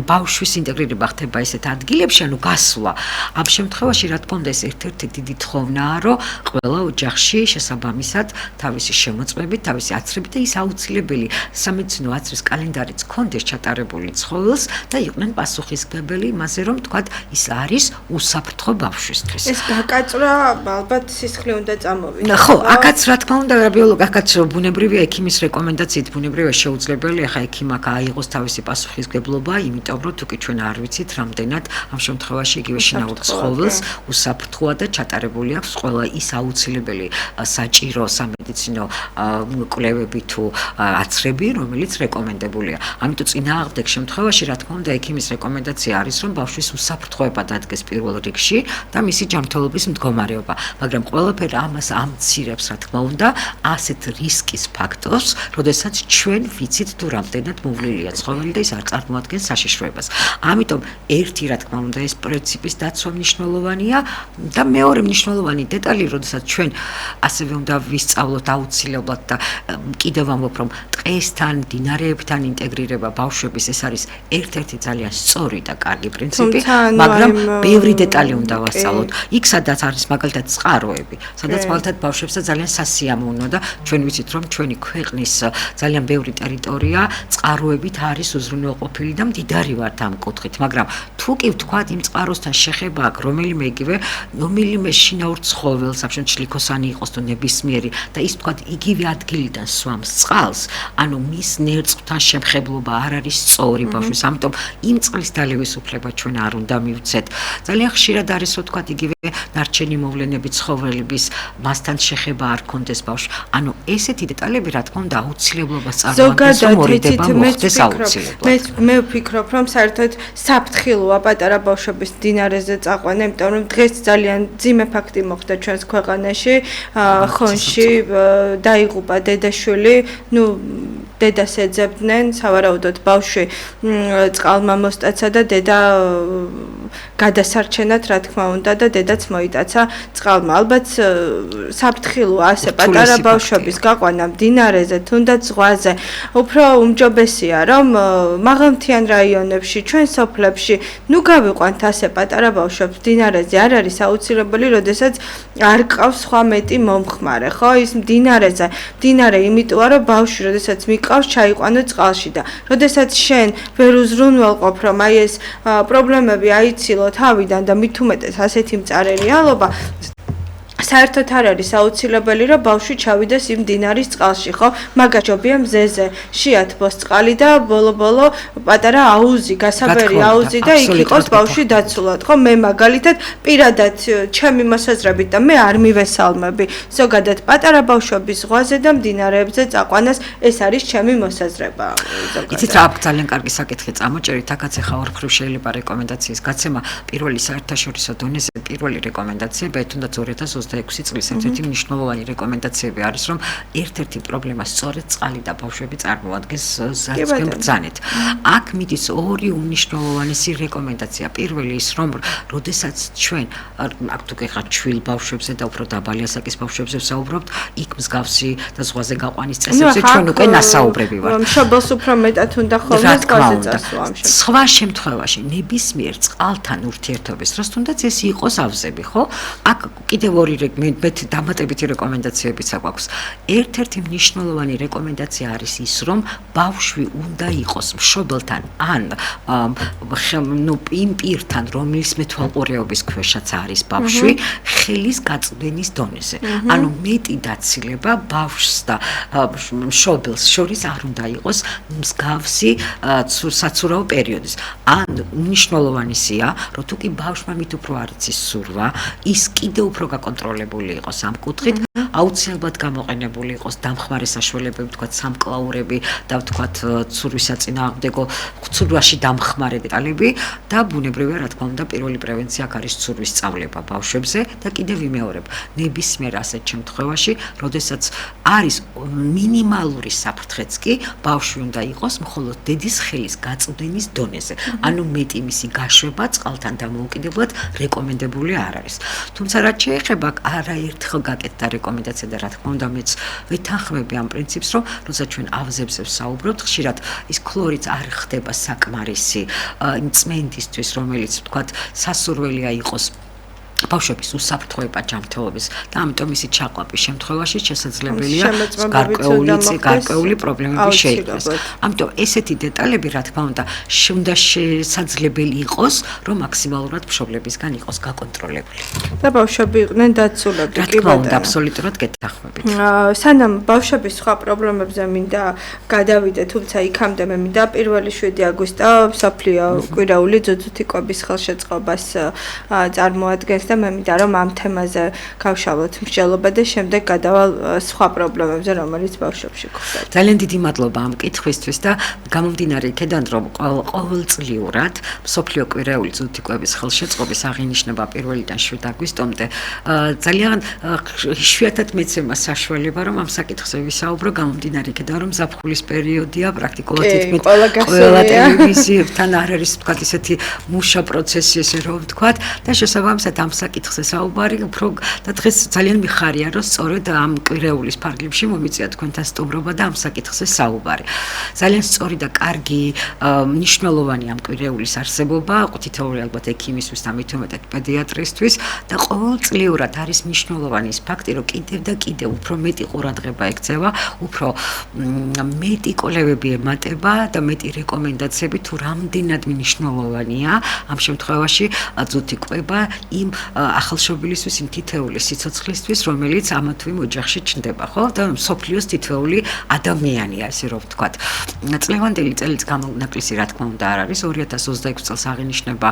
ბავშვის ინტეგრირება ხდება ესეთ ადგილებში, ანუ გასვლა. ამ შემთხვევაში, რა თქმა უნდა, ეს ერთ-ერთი დიდი თხოვნაა, რომ ყველა ოჯახში შესაბამისად თავისი შემოწმებით, თავისი აცრებით და ის აუცილებელი სამედიცინო აცრის კალენდარიც ჰქონდეს ჩატარებული ცხოველს და იყვნენ პასუხისმგებელი იმაზე, რომ თქვათ, ის არის უსაფრთხო ბავშვისთვის. ეს გაკაწვრა ალბათ სისხლი უნდა გამოვიდა. ხო, აქაც რა თქმა უნდა, აქაც ბუნებრივია ექიმის რეკომენდაციით, ბუნებრივია შეუძლებელია ხა ექიმ აქ აიღოს თავისი პასუხისმგებლობა, იმიტომ რომ თუკი ჩვენ არ ვიცით, რამდენად ამ შემთხვევაში იგივე შინაურ ცხოველს უსაფრთხოა და ჩატარებული აქვს ყველა ის აუცილებელი საჭირო სამედიცინო კვლევები თუ აცრები, რომელიც რეკომენდებულია. ამიტომ წინააღმდეგ შემთხვევაში, რა თქმა უნდა, ექიმის რეკომენდაცია არის, რომ ბავშვის უსაფრთხოება დადგეს პირველ რიგში და მისი ჯანმრთელობის მდგომარეობა, მაგრამ ყველაფერი ამას ამცირებს, რა თქმა უნდა, ასეთ რისკის ფაქტორს, როდესაც ჩვენ ვიცით თუ რამდენად მოვლილია ცხოველი და ის არ წარმოადგენს საშიშროებას. ამიტომ ერთი, რა თქმა უნდა, ეს პრინციპის დაცვა მნიშვნელოვანია და მეორე მნიშვნელოვანი დეტალი, როდესაც ჩვენ ასევე უნდა ვისწავლოთ აუცილებლად და კიდევ ვამბობ, რომ ტყესთან, მდინარეებთან ინტეგრირება ბავშვების ეს არის ერთ-ერთი ძალიან სწორი და კარგი პრინციპი, მაგრამ ბევრი დეტალი უნდა ვასწავლოთ. იქ სადაც არის მაგალითად წყაროები, სადაც მაგალითად ბავშვებსაც ძალიან სასიამოვნო და ჩვენ ვიცით, რომ ჩვენი ქვეყნის ძალიან ბევრი ტერიტორია წყაროებით არის უზრუნველყოფილი და მდიდარი ვართ ამ კუთხით, მაგრამ თუ კი ვთქვათ იმ წყაროსთან შეხება აქვს რომელიმე შინაურ ცხოველს, აქ შლიქოსანი იყოს თუ ნებისმიერი და ის ვთქვათ იგივე ადგილიდან სვამს წყალს, ანუ მის ნერწყვთან შემხებლობა არ არის სწორი ბავშვის, ამიტომ იმ წყლის დალევისუფლება ჩვენ არ უნდა მივცეთ. ძალიან ხშირად არის ვთქვათ იგივე ნარჩენი მოვლენები ცხოველების მასთან შეხება არ კონდეს ბავშვი. ანუ ესეთი დეტალები რა თქმა უნდა აუცილებლობას წარმოადგენს, რომ მორიდება მოხდეს აუცილებლად. მე ვფიქრობ, რომ საერთოდ საფრთხილოა პატარა ბავშვების მდინარეზე წაყვანა, იმიტომ რომ დღეს ძალიან ძიმე ფაქტი მოხდა ჩვენს ქვეყანაში, ხონში დაიღუპა დედაშვილი, დედას ეძებდნენ, სავარაუდოდ ბავშვი წყალმა მოსტაცა და დედა გადასარჩენად, რა თქმა უნდა, და დედაც მოიტაცა წყალმა. ალბათ საფრთხილოა ასე პატარა ბავშვების გაყვანა მდინარეზე, თუნდაც ზღვაზე. უფრო უმჯობესია, რომ მაღალმთიან რაიონებში, ჩვენ სოფლებში, გავიყვანთ ასე პატარა ბავშვებს მდინარეზე, არ არის აუცილებელი, როდესაც არ ყავს სხვა მეტი მომხმარე, ხო? ის მდინარე იმიტოა, რომ ბავშვი, როდესაც მიყავს, ჩაიყვანო წყალში და როდესაც შენ ვერ უზრუნველყოფ, რომ აი ეს პრობლემები აიცილო თავიდან და მით უმეტეს ასეთი მწარე რეალობა, საერთოდ არ არის აუცილებელი, რომ ბავშვი ჩავიდეს იმ მდინარის წყალში, ხო? მაგაჯობია მზეზე შეათბოს წყალი და ბოლო-ბოლო პატარა აუზი, გასაბერი აუზი და იქ იყოს ბავშვი დაცულად, ხო? მე მაგალითად პირადად ჩემი მოსაზრებით და მე არ მივესალმები. ზოგადად პატარა ბავშვების ზღვაზე და მდინარეებზე წაყვანას ეს არის ჩემი მოსაზრება. იცით რა, ძალიან კარგი საკითხი წამოჭერით, აქაც ახლა ორფრივ შეიძლება რეკომენდაციის გაცემა პირველი საერთაშორისო დონეზე პირველი რეკომენდაციები, თუნდაც 2026 წლის ერთ-ერთი მნიშვნელოვანი რეკომენდაციები არის, რომ ერთ-ერთი პრობლემა სწორედ წყალი და ბავშვები წარმოადგენს ბრძანეთ. აქ მიდის ორი უმნიშვნელოვანესი რეკომენდაცია. პირველი ის, რომ როდესაც ჩვენ აქ თუ გეხარ ჩვილ ბავშვებზე და უფრო დაბალი ასაკის ბავშვებზე ვსაუბრობთ, იქ მსგავსი და ზღვაზე გაყვანის წესებზე ჩვენ უკვე ნასაუბრები ვართ. მშობელს უფრო მეტად უნდა ხოლმე ზღვაზე წასვლა ამ შემთხვევაში. სხვა შემთხვევაში ნებისმიერ წყალთან ურთიერთობის დროს თუნდაც ეს იყოს ავზები, ხო? აქ კიდევ ორი მე დამატებითი რეკომენდაციებიც აქვს. ერთ-ერთი მნიშვნელოვანი რეკომენდაცია არის ის, რომ ბავშვი უნდა იყოს მშობელთან ან იმ პირთან, რომლის მეთვალყურეობის ქვეშაც არის ბავშვი, ხელის გაწვდენის დონეზე. ანუ მეტი დაცილება ბავშვს და მშობელს შორის არ უნდა იყოს მსგავსი საცურაო პერიოდის. ან მნიშვნელოვანია, რომ თუ კი ბავშვმა მით უფრო არ იცის სურვა, ის კიდევ უფრო გაკონტროლებული იყოს ამ კუთხით, აუცილებლად გამოყენებული იყოს დამხმარე საშუალებები, ვთქვათ, სამკლაურები და ვთქვათ, ცურვის საწინააღმდეგო ცურვაში დამხმარე დეტალები და ბუნებრივია, რა თქმა უნდა, პირველი პრევენცია აქ არის ცურვის სწავლება ბავშვებზე და კიდევ ვიმეორებ, ნებისმიერ ასეთ შემთხვევაში, როდესაც არის მინიმალური საფრთხეც კი, ბავშვი უნდა იყოს მხოლოდ დედის ხელის გაწვდენის დონეზე. ანუ მეტი მისი გაშვება წყალთან დამოუკიდებლად რეკომენდებული არ არის. თუმცა რაც შეეხება არაერთხელ გაკეთდა რეკომენდაცია და რა თქმა უნდა მეც ვეთანხმები ამ პრინციპს, რომ როცა ჩვენ ავზებზე ვსაუბრობთ, ხშირად ის ქლორიც არ ხდება საკმარისი იმ წმენდისთვის, რომელიც ვთქვათ, სასურველია იყოს ბავშვების უსაფრთხოება ჯანმრთელობის და ამიტომ ისი ჩაყვაპის შემთხვევაში შესაძლებელია გარკვეული პრობლემები შეიქმნას. ამიტომ ესეთი დეტალები, რა თქმა უნდა, უნდა შესაძლებელი იყოს, რომ მაქსიმალურად მშობლებისგან იყოს გაკონტროლებული. და ბავშვები იყვნენ დაცულები, კი ბატონო, აბსოლუტურად გეთანხმებით. სანამ ბავშვების სხვა პრობლემებზე მინდა გადავიდე, თუმცა იქამდე მე მინდა 1-7 აგვისტო მსოფლიო კვირაული ძუძუთი კვების ხელშეწყობას წარმოადგენს და მე მინდა რომ ამ თემაზე გავშალოთ მსჯელობა და შემდეგ გადავალ სხვა პრობლემებზე, რომელიც ბავშვებში გვხვდება. ძალიან დიდი მადლობა ამ კითხვისთვის და გამომდინარე იქედან რომ ყოველწლიურად მსოფლიო კვირაული ძუძუთი კვების ხელშეწყობის აღინიშნება 1-დან 7 აგვისტომდე ძალიან იშვიათად მეცემა საშუალება რომ ამ საკითხზე ვისაუბრო გამომდინარე იქედან რომ ზაფხულის პერიოდია პრაქტიკულად თითქმის ყველა ტელევიზიებთან არ არის თქვათ ისეთი მუშა პროცესი ესე რომ ვთქვათ და შესაბამისად ამ საკითხზე საუბარი უფრო და დღეს ძალიან მიხარია რომ სწორედ ამ კვირეულის ფარგლებში მომიწია თქვენთან სტუმრობა და ამ საკითხზე საუბარი. ძალიან სწორი და კარგი მნიშვნელოვანი ამ კვირეულის არსებობა თითოეული ალბათ ექიმისთვის და მით უმეტად პედიატრისთვის და ყოველწლიურად არის მნიშვნელოვანი ის ფაქტი რომ კიდევ და კიდევ უფრო მეტი ყურადღება ექცევა, უფრო მეტი კვლევები ემატება და მეტი რეკომენდაციები თუ რამდენად მნიშვნელოვანია ამ შემთხვევაში ძუძუთი კვება იმ ახალშობილისთვის, იმ თითოეული სიცოცხლისთვის, რომელიც ამა თუ იმ ოჯახში ჩნდება, ხო? და მსოფლიოს თითოეული ადამიანია, ესე რომ ვთქვათ. წლევანდელი წელიც გამონაკლისი, რა თქმა უნდა, არ არის 2026 წელს აღინიშნება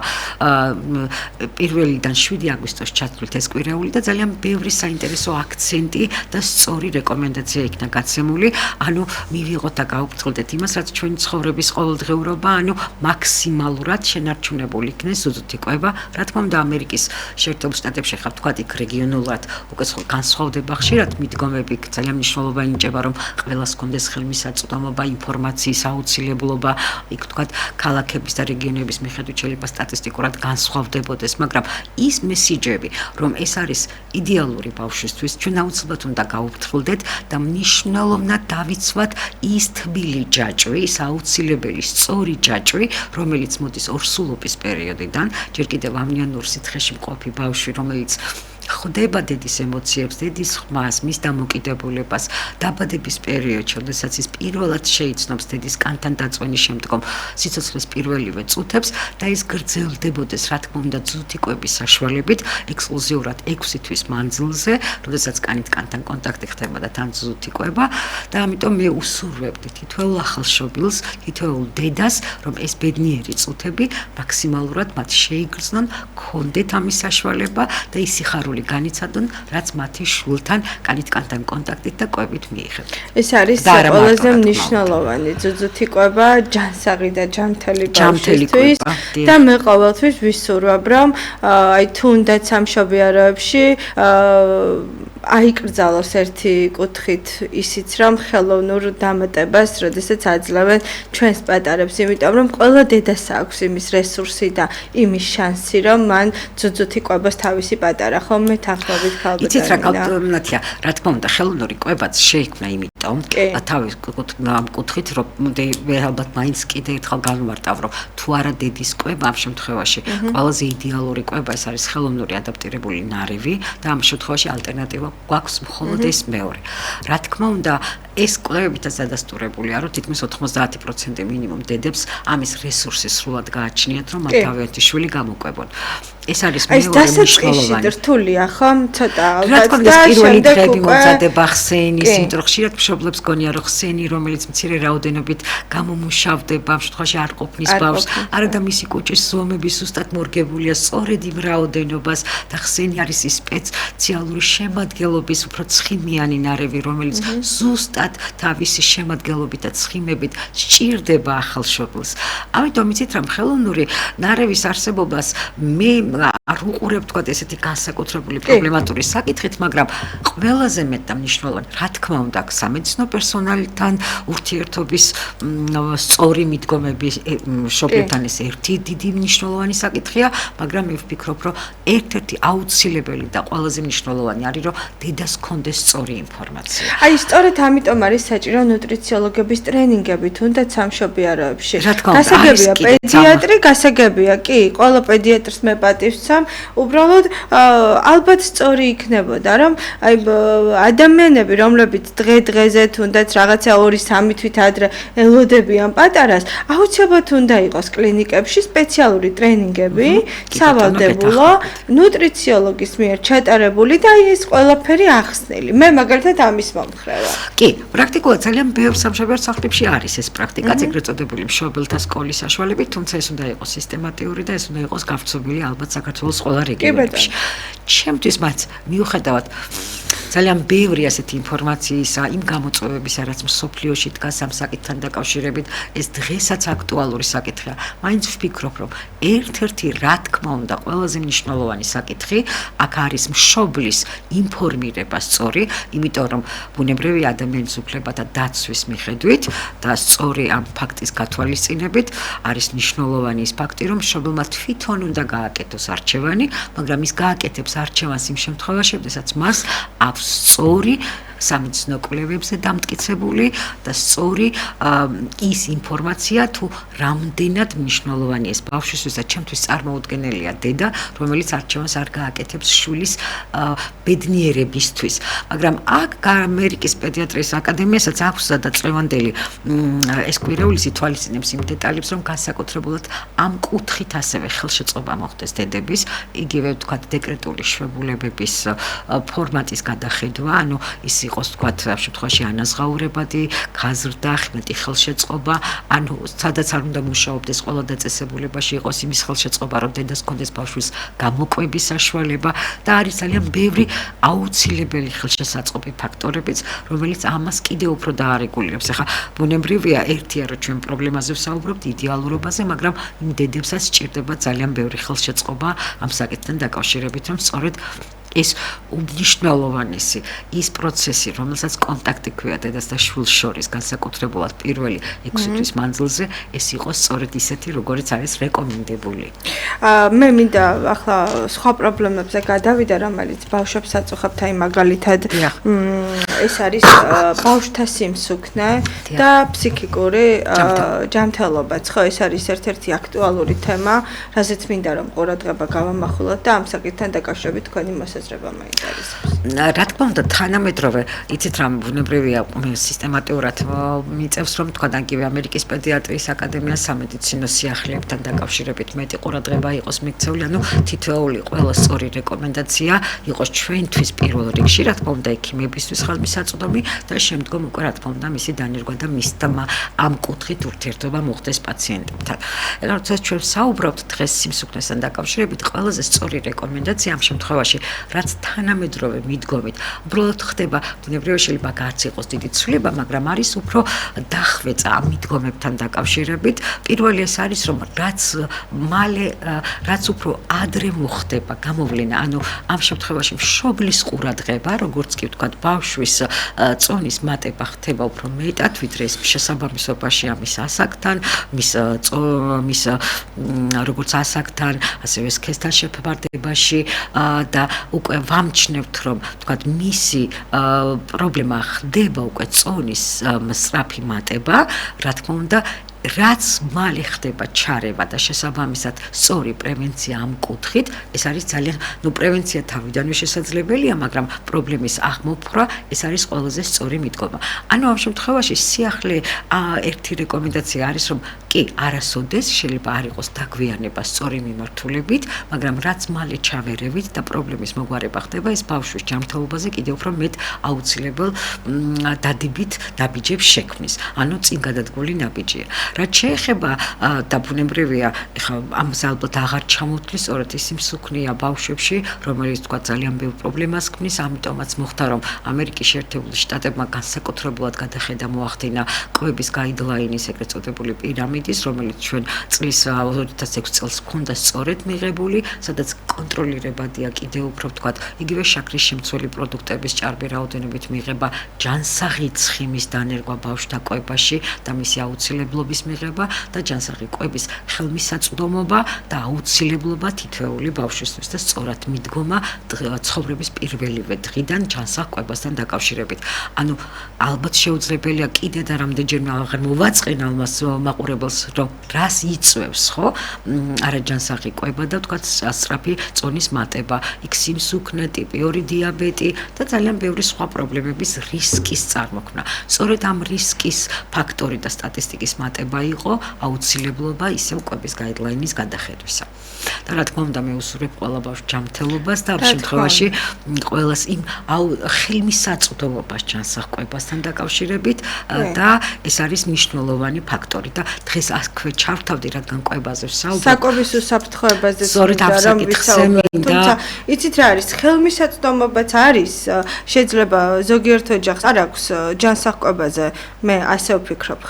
1-დან 7 აგვისტოს ჩათვლით ეს კვირეული და ძალიან ბევრი საინტერესო აქცენტი და სწორი რეკომენდაცია იქნა გაცემული, ანუ მივიღოთ და გაუფრთხილდეთ იმას, რაც ჩვენი ცხოვრების ყოველდღიურობა, ანუ მაქსიმალურად შენარჩუნებული იქნეს ძუძუთი კვება. რა თქმა უნდა, ამერიკის შეერთებულ შტატებში ხარ თქვათ იქ რეგიონულად უკვე განსხვავდება ხშირად მიდგომები, ძალიან მნიშვნელოვანი ინჭება, რომ ყველას კონდეს ხელმისაწვდომობა, ინფორმაციის აუცილებლობა, იქ თქვათ ქალაქების და რეგიონების მიხედვით შეიძლება სტატისტიკურად განსხვავდებოდეს, მაგრამ ის მესიჯები, რომ ეს არის იდეალური ბავშვისთვის, ჩვენ აუცილებლად უნდა გაუფრთხილდეთ და მნიშვნელოვნად დავიცვათ ის თბილი ჯაჭვი, ის აუცილებელი სწორი ჯაჭვი, რომელიც მოდის ორსულობის პერიოდიდან, ჯერ კიდევ ამნიანურ სითხეში მყოფი ბავშვი, რომელიც ხვდება დედის ემოციებს, დედის ხმას, მის დამოკიდებულებას, დაბადების პერიოდში, როდესაც ის პირველად შეიცნობს დედის კანთან დაწვენის შემდგომ სიცოცხლის პირველივე წუთებს და ის გრძელდებოდეს, რა თქმა უნდა, ძუძუთი კვების საშუალებით, ექსკლუზიურად 6 თვის მანძილზე, როდესაც კანით კანთან კონტაქტი ხდება და თან ძუძუთი კვება და ამიტომ მე უსურვებდი თითოეულ ახალშობილს, თითოეულ დედას, რომ ეს ბედნიერი წუთები მაქსიმალურად მათ შეიგრძნონ, გქონდეთ ამის საშუალება და ის სიხარული განიცადონ, რაც მათი შვილთან კანით კანთან კონტაქტით და კვებით მიიღებთ. ეს არის ყველაზე მნიშვნელოვანი ძუძუთი კვება ჯანსაღი და ჯანმრთელი ბავშვისთვის და მე ყოველთვის ვისურვებ, რომ აი თუნდაც სამშობიაროებში აიკრძალოს ერთი კუთხით ისიც, რომ ხელოვნურ დამატებას, როდესაც აძლევენ ჩვენს პატარებს, იმიტომ რომ ყველა დედას აქვს იმის რესურსი და იმის შანსი, რომ მან ძუძუთი კვებას თავისი პატარა ხოლმე თანხმობით ქალბატონი. იცით რა კავშირია, რა თქმა უნდა, ხელოვნური კვებაც შეიქმნა იმიტომ, თავის კუთხით, რომ მე ალბათ მაინც კიდე ერთხელ განვარტავ, რომ თუ არა დედის კვება ამ შემთხვევაში ყველაზე იდეალური კვება ეს არის ხელოვნური ადაპტირებული ნარევი და ამ შემთხვევაში ალტერნატივა გვაქვს მხოლოდ ეს მეორე. რა თქმა უნდა, ეს კვლევებითაც დადასტურებულია, რომ თითქმის 90% მინიმუმ დედებს ამის რესურსი სრულად გააჩნიათ, რომ ამ თავიანთი შვილი გამოკვებონ. ეს არის მეორე მნიშვნელოვანი. რთულია, ხო? ცოტა ალბათ. რა თქმა უნდა, პირველი დღეები მომზადება ხსენის, იმიტომ რომ ხშირად მშობლებს გონია, რომ ხსენი, რომელიც მცირე რაოდენობით გამომუშავდება, ამ შემთხვევაში არ ყოფნის ბავშვს, არა და მისი კუჭის ზომები სუსტად მორგებულია სწორედ იმ რაოდენობას და ხსენი არის ის სპეციალური შემადგენლობის უფრო ცხიმიანი ნარევი, რომელიც ზუსტად თავისი შემადგენლობით და ცხიმებით სჭირდება ახალშობილს. ამიტომ იცით რა, ხელოვნური ნარევის არსებობას მე არ უყურებ თქვა ესეთი განსაკუთრებული პრობლემატური საკითხით, მაგრამ ყველაზე მეტ და მნიშვნელოვანი, რა თქმა უნდა, სამედიცინო პერსონალთან ურთიერთობის სწორი მიდგომები მშობლებთან ეს ერთი დიდი მნიშვნელოვანი საკითხია, მაგრამ მე ვფიქრობ, რომ ერთ-ერთი აუცილებელი და ყველაზე მნიშვნელოვანი არის, რომ დედას ჰქონდეს სწორი ინფორმაცია. აი, სწორედ ამიტომ ამიტომ არის საჭირო ნუტრიციოლოგების ტრენინგები, თუნდაც სამშობიაროებში. რა თქმა უნდა, გასაგებია არის კიდეც პედიატრი, გასაგებია კი, ყველა პედიატრს მე პატივს ვცამ, უბრალოდ ალბათ სწორი იქნებოდა, რომ აი ადამიანები, რომლებიც დღე-დღეზე თუნდაც რაღაცა 2-3 თვით ადრე ელოდებიან პატარას, აუცილებლად უნდა იყოს კლინიკებში სპეციალური ტრენინგები, სავალდებულო, ნუტრიციოლოგის მიერ ჩატარებული და ეს ყველაფერი ახსნილი. მე მაგალითად ამის მომხრევა. კი, პრაქტიკულად ძალიან ბევრ სამშობიარო სახლებში არის ეს პრაქტიკა, ეგრეთ წოდებული მშობელთა სკოლის საშუალებით, თუმცა ეს უნდა იყოს სისტემატიური და ეს უნდა იყოს გავრცელებული ალბათ საქართველოს ყველა რეგიონებში. ჩემთვის მათ მიუხედავად ძალიან ბევრი ასეთი ინფორმაციისა, იმ გამოწვევებისა, რაც მსოფლიოში დგას ამ საკითხთან დაკავშირებით, ეს დღესაც აქტუალური საკითხია. მაინც ვფიქრობ, რომ ერთ-ერთი რა თქმა უნდა ყველაზე მნიშვნელოვანი საკითხი აქ არის მშობლის ინფორმირება სწორი, იმიტომ რომ ბუნებრივი ადამიანის უფლებათა დაცვის მიხედვით და სწორი ამ ფაქტის გათვალისწინებით არის მნიშვნელოვანი ის ფაქტი, რომ მშობელმა თვითონ უნდა გააკეთოს არჩევანი, მაგრამ ის გააკეთებს არჩევანს იმ შემთხვევაში, როდესაც მას აქვს სწორი სამეცნიერო კვლევებზე დამტკიცებული და სწორი ის ინფორმაცია თუ რამდენად მნიშვნელოვანი ეს ბავშვისთვის და ჩემთვის წარმოუდგენელია დედა, რომელიც არჩევანს არ გააკეთებს შვილის ბედნიერებისთვის. მაგრამ აქ ამერიკის პედიატრიის აკადემიასაც აქვს სადაწევანდელი ეს კვირეულის ითვალისწინებს იმ დეტალებს, რომ განსაკუთრებულად ამ კუთხით ასევე ხელშეწყობა მოხდეს დედების, იგივე ვთქვათ დეკრეტული შვებულებების ფორმატის გადახედვა, ანუ ის იყოს თქვათ ამ შემთხვევაში ანაზღაურებადი, გაზრდა, ხმეტი ხელშეწყობა, ანუ სადაც არ უნდა მუშაობდეს ყველა დაწესებულებაში იყოს იმის ხელშეწყობა, რომ დედას ჰქონდეს ბავშვის გამოკვების საშუალება და არის ძალიან ბევრი აუცილებელი ხელშესაწყობი ფაქტორებიც, რომელიც ამას კიდევ უფრო დაარეგულირებს. ახლა ბუნებრივია ერთია, რომ ჩვენ პრობლემაზე ვსაუბრობთ, იდეალურობაზე, მაგრამ იმ დედებსაც სჭირდება ძალიან ბევრი ხელშეწყობა ამ საკითხთან დაკავშირებით, რომ სწორედ ეს უმნიშვნელოვანესი ის პროცესი, რომელსაც კონტაქტი ქვია დედას და შვილს შორის, განსაკუთრებულად პირველი 6 თვის მანძილზე, ეს იყოს სწორედ ისეთი, როგორც არის რეკომენდებული. მე მინდა ახლა სხვა პრობლემებზე გადავიდა, რომელიც ბავშვებს აწუხებთ, აი მაგალითად ეს არის ბავშვთა სიმსუქნე და ფსიქიკური ჯანმრთელობაც, ხო, ეს არის ერთ-ერთი აქტუალური თემა, რაზეც მინდა რომ ყურადღება გავამახვილოთ და ამ საკითხთან დაკავშირებით თქვენი მოსაზრება მაინტერესებს. რა თქმა უნდა, თანამედროვე, იცით რა ბუნებრივია სისტემატურად მიწევს, რომ თქვა იგივე ამერიკის პედიატრიის აკადემიას სამედიცინო სიახლეებთან დაკავშირებით მეტი ყურადღება იყოს მიქცეული, ანუ თითოეული ყველა სწორი რეკომენდაცია იყოს ჩვენთვის პირველ რიგში, რა თქმა უნდა, ექიმებისთვის ხელმისაწვდომი და შემდგომ უკვე რა თქმა უნდა მისი დანერგვა და მისდმა ამ კუთხით ურთიერთობა მოხდეს პაციენტებთან. როცა ჩვენ საუბრობთ დღეს სიმსუქნესთან დაკავშირებით, ყველაზე სწორი რეკომენდაცია ამ შემთხვევაში, რაც თანამედროვე მიდგომით, უბრალოდ ხდება, ბუნებრივია შეიძლება არც იყოს დიდი ცვლილება, მაგრამ არის უფრო დახვეწა ამ მიდგომებთან დაკავშირებით. პირველი ეს არის, რომ რაც უფრო ადრე მოხდება გამოვლენა, ანუ ამ შემთხვევაში მშობლის ყურადღება, როგორც კი ვთქვათ, ბავშვის წონის მატება ხდება უფრო მეტად, ვიდრე ეს შესაბამისობაში ამის ასაკთან, მის როგორც ასაკთან, ასევე სქესთან შეფარდებაში და უკვე ვამჩნევთ, რომ თქვათ მისი პრობლემა ხდება უკვე წონის სწრაფი მატება, რა თქმა უნდა, რაც მალე ხდება ჩარევა და შესაბამისად სწორი პრევენცია ამ კუთხით, ეს არის ძალიან, პრევენცია თავიდანვე შესაძლებელია, მაგრამ პრობლემის აღმოფხვრა ეს არის ყველაზე სწორი მიდგომა. ანუ ამ შემთხვევაში სიახლე ერთი რეკომენდაცია არის, რომ კი, არასოდეს შეიძლება არ იყოს დაგვიანება სწორი მიმართულებით, მაგრამ რაც მალე ჩავერევით და პრობლემის მოგვარება ხდება, ეს ბავშვის ჯანმრთელობაზე კიდევ უფრო მეტ აუცილებელ დადებით დაბიჯებს შექმნის. ანუ წინ გადადგმული ნაბიჯია. რაც შეეხება და ბუნებრივია, ეხლა ამაზე ალბათ აღარ ჩამოთვლის, სწორედ ის სიმსუქნეა ბავშვებში, რომელიც თქვა ძალიან ბევრ პრობლემას ქმნის, ამიტომაც მოხდა, რომ ამერიკის შეერთებული შტატებმა განსაკუთრებულად გადახედა მოახდინა კვების გაიდლაინის ეგრეთ წოდებული პირამიდის, რომელიც ჩვენ წლის 2006 წელს ჰქონდა სწორედ მიღებული, სადაც კონტროლირებადია კიდევ უფრო ვთქვათ, იგივე შაქრის შემცველი პროდუქტების ჭარბი რაოდენობით მიღება, ჯანსაღი ცხიმის დანერგვა ბავშვთა კვებაში და მისი აუცილებლობის მიღება და ჯანსაღი კვების ხელმისაწვდომობა და აუცილებლობა თითოეული ბავშვისთვის და სწორად მიდგომა ცხოვრების პირველივე დღიდან ჯანსაღ კვებასთან დაკავშირებით. ანუ ალბათ შეუძლებელია კიდე და რამდენჯერმე აღარ მოვაწყენ ამას მაყურებელს, რომ რას იწვევს, ხო? არაჯანსაღი კვება და თქვათ სწრაფი წონის მატება, იქ სიმსუქნე, ტიპი 2 დიაბეტი და ძალიან ბევრი სხვა პრობლემების რისკის წარმოქმნა. სწორედ ამ რისკის ფაქტორი და სტატისტიკის მატება იყო აუცილებლობა ისევ კვების გაიდლაინის გადახედვისა. და რა თქმა უნდა, მე უსურვებ ყველა ბავშვს ჯანმრთელობას და ამ შემთხვევაში ყველას იმ ხელმისაწვდომობას ჯანსაღ კვებასთან დაკავშირებით და ეს არის მნიშვნელოვანი ფაქტორი და დღეს აქვე ჩავთავდი, რადგან კვებაზე ვსაუბრობ. საკვების უსაფრთხოებაზე სწორედ ამ საკითხზე მინდა. თუმცა იცით რა არის, ხელმისაწვდომობაც არის, შეიძლება ზოგიერთ ოჯახს არ აქვს ჯანსაღ კვებაზე, მე ასე ვფიქრობ,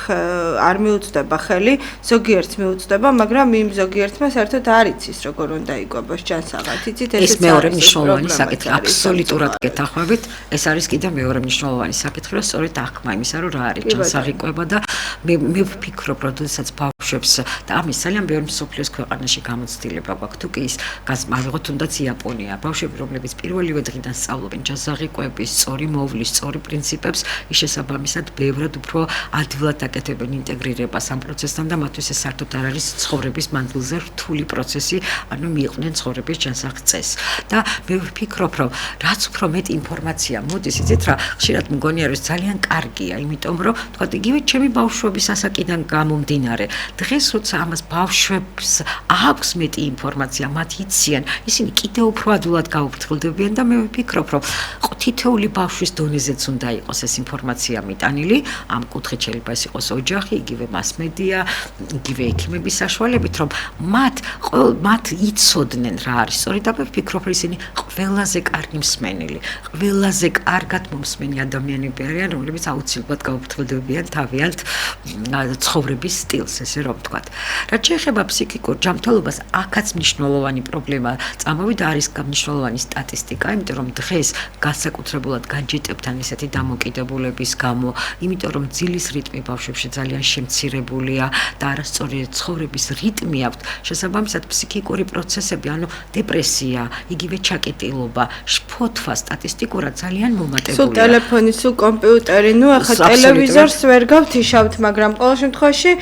არ მიუწვდება ხელი, ზოგიერთს მიუწვდება, მაგრამ იმ ზოგიერთმა საერთოდ არ იცის როგორ უნდა იკვებოს ჯანსაღად. იცით ეს მეორე მნიშვნელოვანი საკითხი, აბსოლუტურად გეთანხმებით, ეს არის კიდევ მეორე მნიშვნელოვანი საკითხი, რომ სწორედ აღქმა იმისა, რომ რა არის ჯანსაღი კვება და მე ვფიქრობ, რომ როდესაც ბავშვებს და ამის ძალიან ბევრი მსოფლიოს ქვეყანაში გამოცდილება გვაქვს, თუ კი ის გავიღოთ თუნდაც იაპონია, ბავშვები, რომლებიც პირველივე დღიდან სწავლობენ ჯანსაღი კვების, სწორი მოვლის, სწორი პრინციპებს, ის შესაბამისად ბევრად უფრო ადვილად აკეთებენ ინტეგრირებას ამ პროცესთან და მათთვის ეს საერთოდ არ არის ცხოვრების მანძილზე რთული პროცესი, ანუ მიიყვნენ ცხოვრების ჯანსაღ წესს. და მე ვფიქრობ, რომ რაც უფრო მეტი ინფორმაცია მოდის, იცით რა, ხშირად მგონი არის ძალიან კარგია, იმიტომ რომ თქვა იგივე ჩემი ბავშვობის ასაკიდან გამომდინარე, დღეს როცა ამას ბავშვებს აქვს მეტი ინფორმაცია, მათ იციან, ისინი კიდევ უფრო ადვილად გაუფრთხილდებიან და მე ვფიქრობ, რომ თითოეული ბავშვის დონეზეც უნდა იყოს ეს ინფორმაცია მიტანილი, ამ კუთხით შეიძლება ეს იყოს ოჯახი, იგივე მასმედია, იგივე ექიმების საშუალებით, რომ მათ იცოდნენ რა არის. სწორედ ამ ვფიქრობ, რომ ისინი ყველაზე კარგი მსმენელი, ყველაზე კარგად მომსმენი ადამიანები არიან, რომლებიც აუცილებლად გაუფრთხილდებიან თავიანთ ცხოვრების სტილს, ესე რომ ვთქვათ. რაც შეეხება ფსიქიკურ ჯანმრთელობას, აქაც მნიშვნელოვანი პრობლემა წამოვიდა, არის მნიშვნელოვანი სტატისტიკა, იმიტომ რომ დღეს განსაკუთრებულად განჯიტებთან ესეთი დამოკიდებულების გამო, იმიტომ რომ ძილის რიტმი ბავშვებში ძალიან შემცირებულია და არასწორი ცხოვრების რიტმი აქვთ, შესაბამისად ფსიქიკური პროცესები, ანუ დეპრესია, იგივე ჩაკეტილობა, შფოთვა სტატისტიკურად ძალიან მომატებულია. სულ ტელეფონი, სულ კომპიუტერი, ახლა ტელევიზორს ვერ გავთიშავთ, მაგრამ ყოველ შემთხვევაში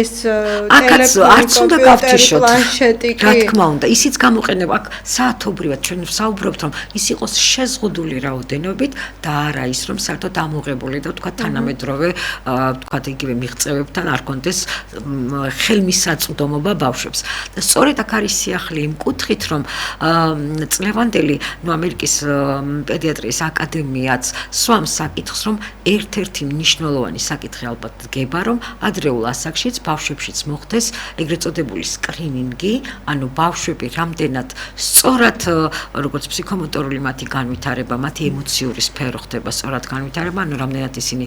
ეს ტელეფონი, არც უნდა გავთიშოთ. პლანშეტი კი. რა თქმა უნდა, ისიც გამოყენება, აქ საათობრივად ჩვენ ვსაუბრობთ, რომ ის იყოს შეზღუდული რაოდენობით და არა ის, რომ საერთოდ ამოღებული და თქვა თანამედროვე, თქვა იგივე მიღწევებთან არ კონდეს ხელმისაწვდომობა ბავშვებს. და სწორედ აქ არის სიახლე იმ კუთხით, რომ წლევანდელი ამერიკის პედიატრიის აკადემიაც სვამს საკითხს, რომ ერთ-ერთი მნიშვნელოვანი საკითხი ალბათ დგება, რომ ადრეულ ასაკშიც ბავშვებშიც მოხდეს ეგრეთ წოდებული სკრინინგი, ანუ ბავშვები რამდენად სწორად როგორც ფსიქომოტორული მათი განვითარება, მათი ემოციური სფერო ხდება სწორად განვითარება, ანუ რამდენად ისინი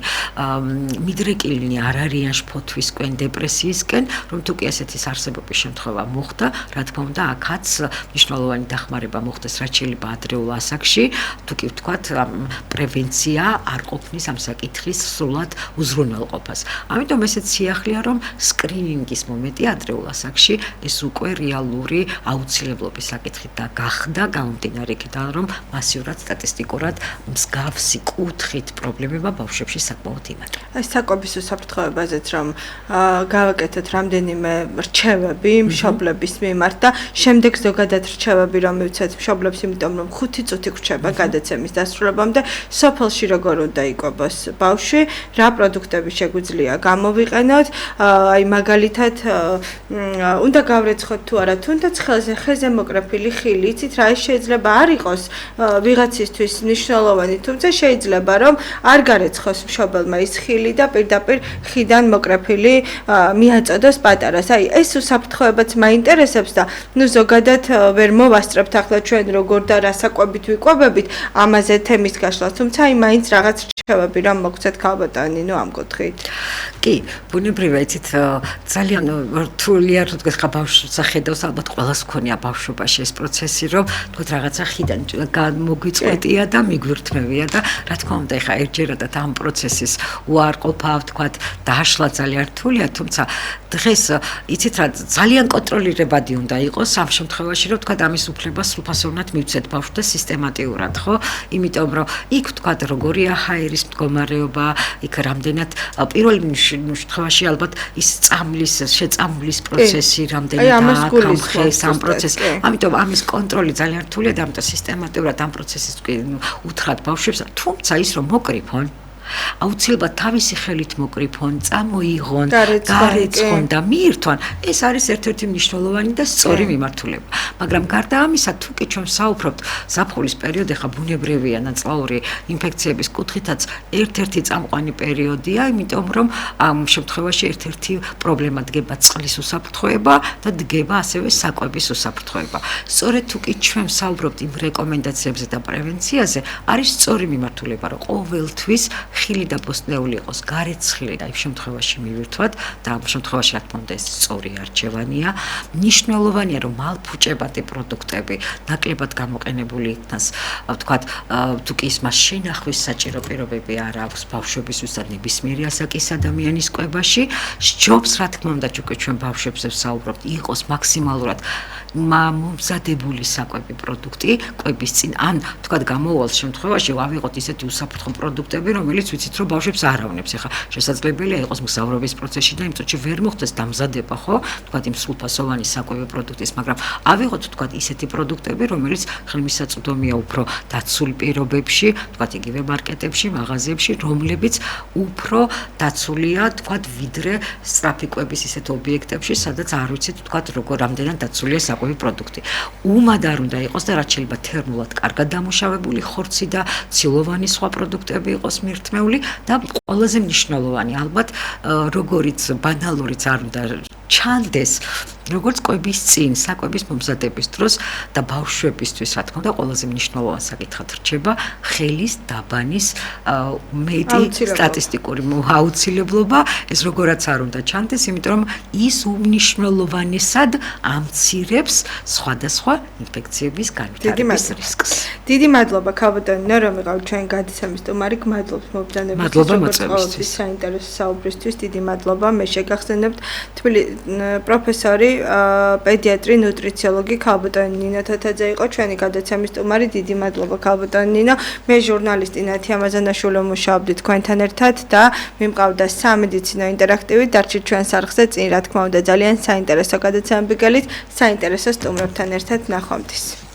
მიდრეკილნი არ არიან შფოთვისკენ, დეპრესიისკენ, რომ თუ კი ესეთის არსებობის შემთხვევა მოხდა, რა თქმა უნდა, აქაც მნიშვნელოვანი დახმარება მოხდეს, რაც შეიძლება ადრეულ ასაკში, თუ კი ვთქვათ, პრევენცია არ ყოფნის ამ საკითხის სრულად უზრუნველყოფას. ამიტომ ესეც სიახლეა, რომ სკრინინგის მომენტი ადრეულ ასაკში ეს უკვე რეალური აუცილებლობის საკითხი და გახდა გამომდინარე იქიდან, რომ მასიურად სტატისტიკურად მსგავსი კუთხით პრობლემება ბავშვებში საკმაოდ იმატა. ეს საკვების უსაფრთხოებაზეც რომ გავაკეთეთ რამდენიმე რჩევები მშობლების მიმართ და შემდეგ ზოგადად რჩევები რომ მივცეთ მშობლებს, იმიტომ რომ 5 წუთი გრჩება გადაცემის დასრულებამდე, სოფელში როგორ უნდა იკვებოს ბავშვი, რა პროდუქტები შეგვიძლია გამოვიყენოთ, აი მაგალითად უნდა გავრეცხოთ თუ არა, თუნდაც ხეზე მოკრეფილი ხილი, იცით რა, ეს შეიძლება არ იყოს ვიღაცისთვის მნიშვნელოვანი, თუმცა შეიძლება რომ არ გარეცხოს მშობელმა ის ხილი და პირდაპირ ხიდან მოკრეფილი მიაწოდოს პატარას. აი ეს უსაფრთხოებაც მაინტერესებს და ზოგადად ვერ მოვასწრებთ ახლა ჩვენ როგორ და რა საკვებით ვიკვებებით ამაზე თემის გაშლას, თუმცა აი მაინც რაღაც შევები რომ მოგცეთ ქალბატონი ნინო ამ კუთხით? კი, ბუნებრივია, იცით, ძალიან რთულია, როდეს ხა ბავშვს ხედავს, ალბათ ყველას ქონია ბავშვობაში ეს პროცესი, რომ თქვათ რაღაცა ხიდან მოგვიწყვეტია და მიგვირთმევია და რა თქმა უნდა, ხა ერთჯერადად ამ პროცესის უარყოფა, თქვათ, დაშლა ძალიან რთულია, თუმცა დღეს იცით რა, ძალიან კონტროლირებადი უნდა იყოს ამ შემთხვევაში, რომ თქვათ ამის უფლება სრულფასოვნად მივცეთ ბავშვს და სისტემატიურად, ხო? იმიტომ რომ იქ თქვათ როგორია ჰაერის მდგომარეობა, იქ რამდენად პირველ შემთხვევაში ალბათ ის შეწამვლის პროცესი რამდენად გამხეს ამ პროცესს. ამიტომ ამის კონტროლი ძალიან რთულია და ამიტომ სისტემატიურად ამ პროცესის უთხრათ ბავშვებს, თუმცა ის რომ მოკრიფონ აუცილებლად თავისი ხელით მოკრიფონ, წამოიღონ, გარეცხონ და მიირთვან, ეს არის ერთ-ერთი მნიშვნელოვანი და სწორი მიმართულება. მაგრამ გარდა ამისა, თუ კი ჩვენ საუბრობთ ზაფხულის პერიოდი, ხა ბუნებრივია ნაწლაური ინფექციების კუთხითაც ერთ-ერთი წამყვანი პერიოდია, იმიტომ რომ ამ შემთხვევაში ერთ-ერთი პრობლემა დგება წყლის უსაფრთხოება და დგება ასევე საკვების უსაფრთხოება. სწორედ თუ კი ჩვენ საუბრობთ იმ რეკომენდაციებზე და პრევენციაზე, არის სწორი მიმართულება, რომ ყოველთვის ხილი და ბოსტნეული იყოს გარეცხილი და იმ შემთხვევაში მივირთვათ და ამ შემთხვევაში რა თქმა უნდა ეს სწორი არჩევანია. მნიშვნელოვანია რომ მალფუჭებადი პროდუქტები ნაკლებად გამოყენებული იქნას, ვთქვათ, თუ კი ის მას შენახვის საჭირო პირობები არ აქვს ბავშვებისთვის და ნებისმიერი ასაკის ადამიანის კვებაში, სჯობს რა თქმა უნდა ჩვენ ბავშვებზე ვსაუბრობთ, იყოს მაქსიმალურად მომზადებული საკვები პროდუქტი კვების წინ, ან ვთქვათ გამოვალ შემთხვევაში ავიღოთ ისეთი უსაფრთხო პროდუქტები, რომელიც ვიცით რომ ბავშვებს არ ავნებს. ეხლა შესაძლებელია იყოს მგზავრობის პროცესში და იმ წუთში ვერ მოხდეს დამზადება, ხო? თქვათ იმ სრულფასოვანი საკვები პროდუქტის, მაგრამ ავიღოთ თქვათ ისეთი პროდუქტები, რომელიც ხელმისაწვდომია უფრო დაცულ პირობებში, თქვათ იგივე მარკეტებში, მაღაზიებში, რომლებიც უფრო დაცულია, თქვათ, ვიდრე სწრაფი კვების ისეთ ობიექტებში, სადაც არ ვიცით, თქვათ, როგორ რამდენად დაცულია საკვები პროდუქტი. უმად არ უნდა იყოს და რაც შეიძლება თერმულად კარგად დამუშავებული ხორცი და ცილოვანი სხვა პროდუქტები იყოს მირთმეული და ყველაზე მნიშვნელოვანი ალბათ როგორიც ბანალურიც არ უნდა ჩანდეს, როგორც კვების წინ, საკვების მომზადების დროს და ბავშვებისთვის, რა თქმა უნდა, ყველაზე მნიშვნელოვანი საკითხად რჩება ხელის დაბანის მეტი სტატისტიკური აუცილებლობა, ეს როგორაც არ უნდა ჩანდეს, იმიტომ რომ ის უმნიშვნელოვანესად ამცირებს სხვადასხვა ინფექციების განვითარების რისკს. დიდი მადლობა ქალბატონო, რომ იყავით ჩვენ გადაცემის სტუმარი, გმადლობთ მობრძანებისთვის, საინტერესო საუბრისთვის, დიდი მადლობა. მე შეგახსენებთ პროფესორი პედიატრი, ნუტრიციოლოგი ქალბატონი ნინო თათაძე იყო ჩვენი გადაცემის სტუმარი. დიდი მადლობა ქალბატონი ნინო. მე ჟურნალისტი ნათი ამაზანაშვილი მუშაობდი თქვენთან ერთად და მიმყავდა სამედიცინო ინტერაქტივი. დარჩით ჩვენს არხზე წინ, რა თქმა უნდა, ძალიან საინტერესო გადაცემები გელით, საინტერესო სტუმრებთან ერთად ნახვამდის.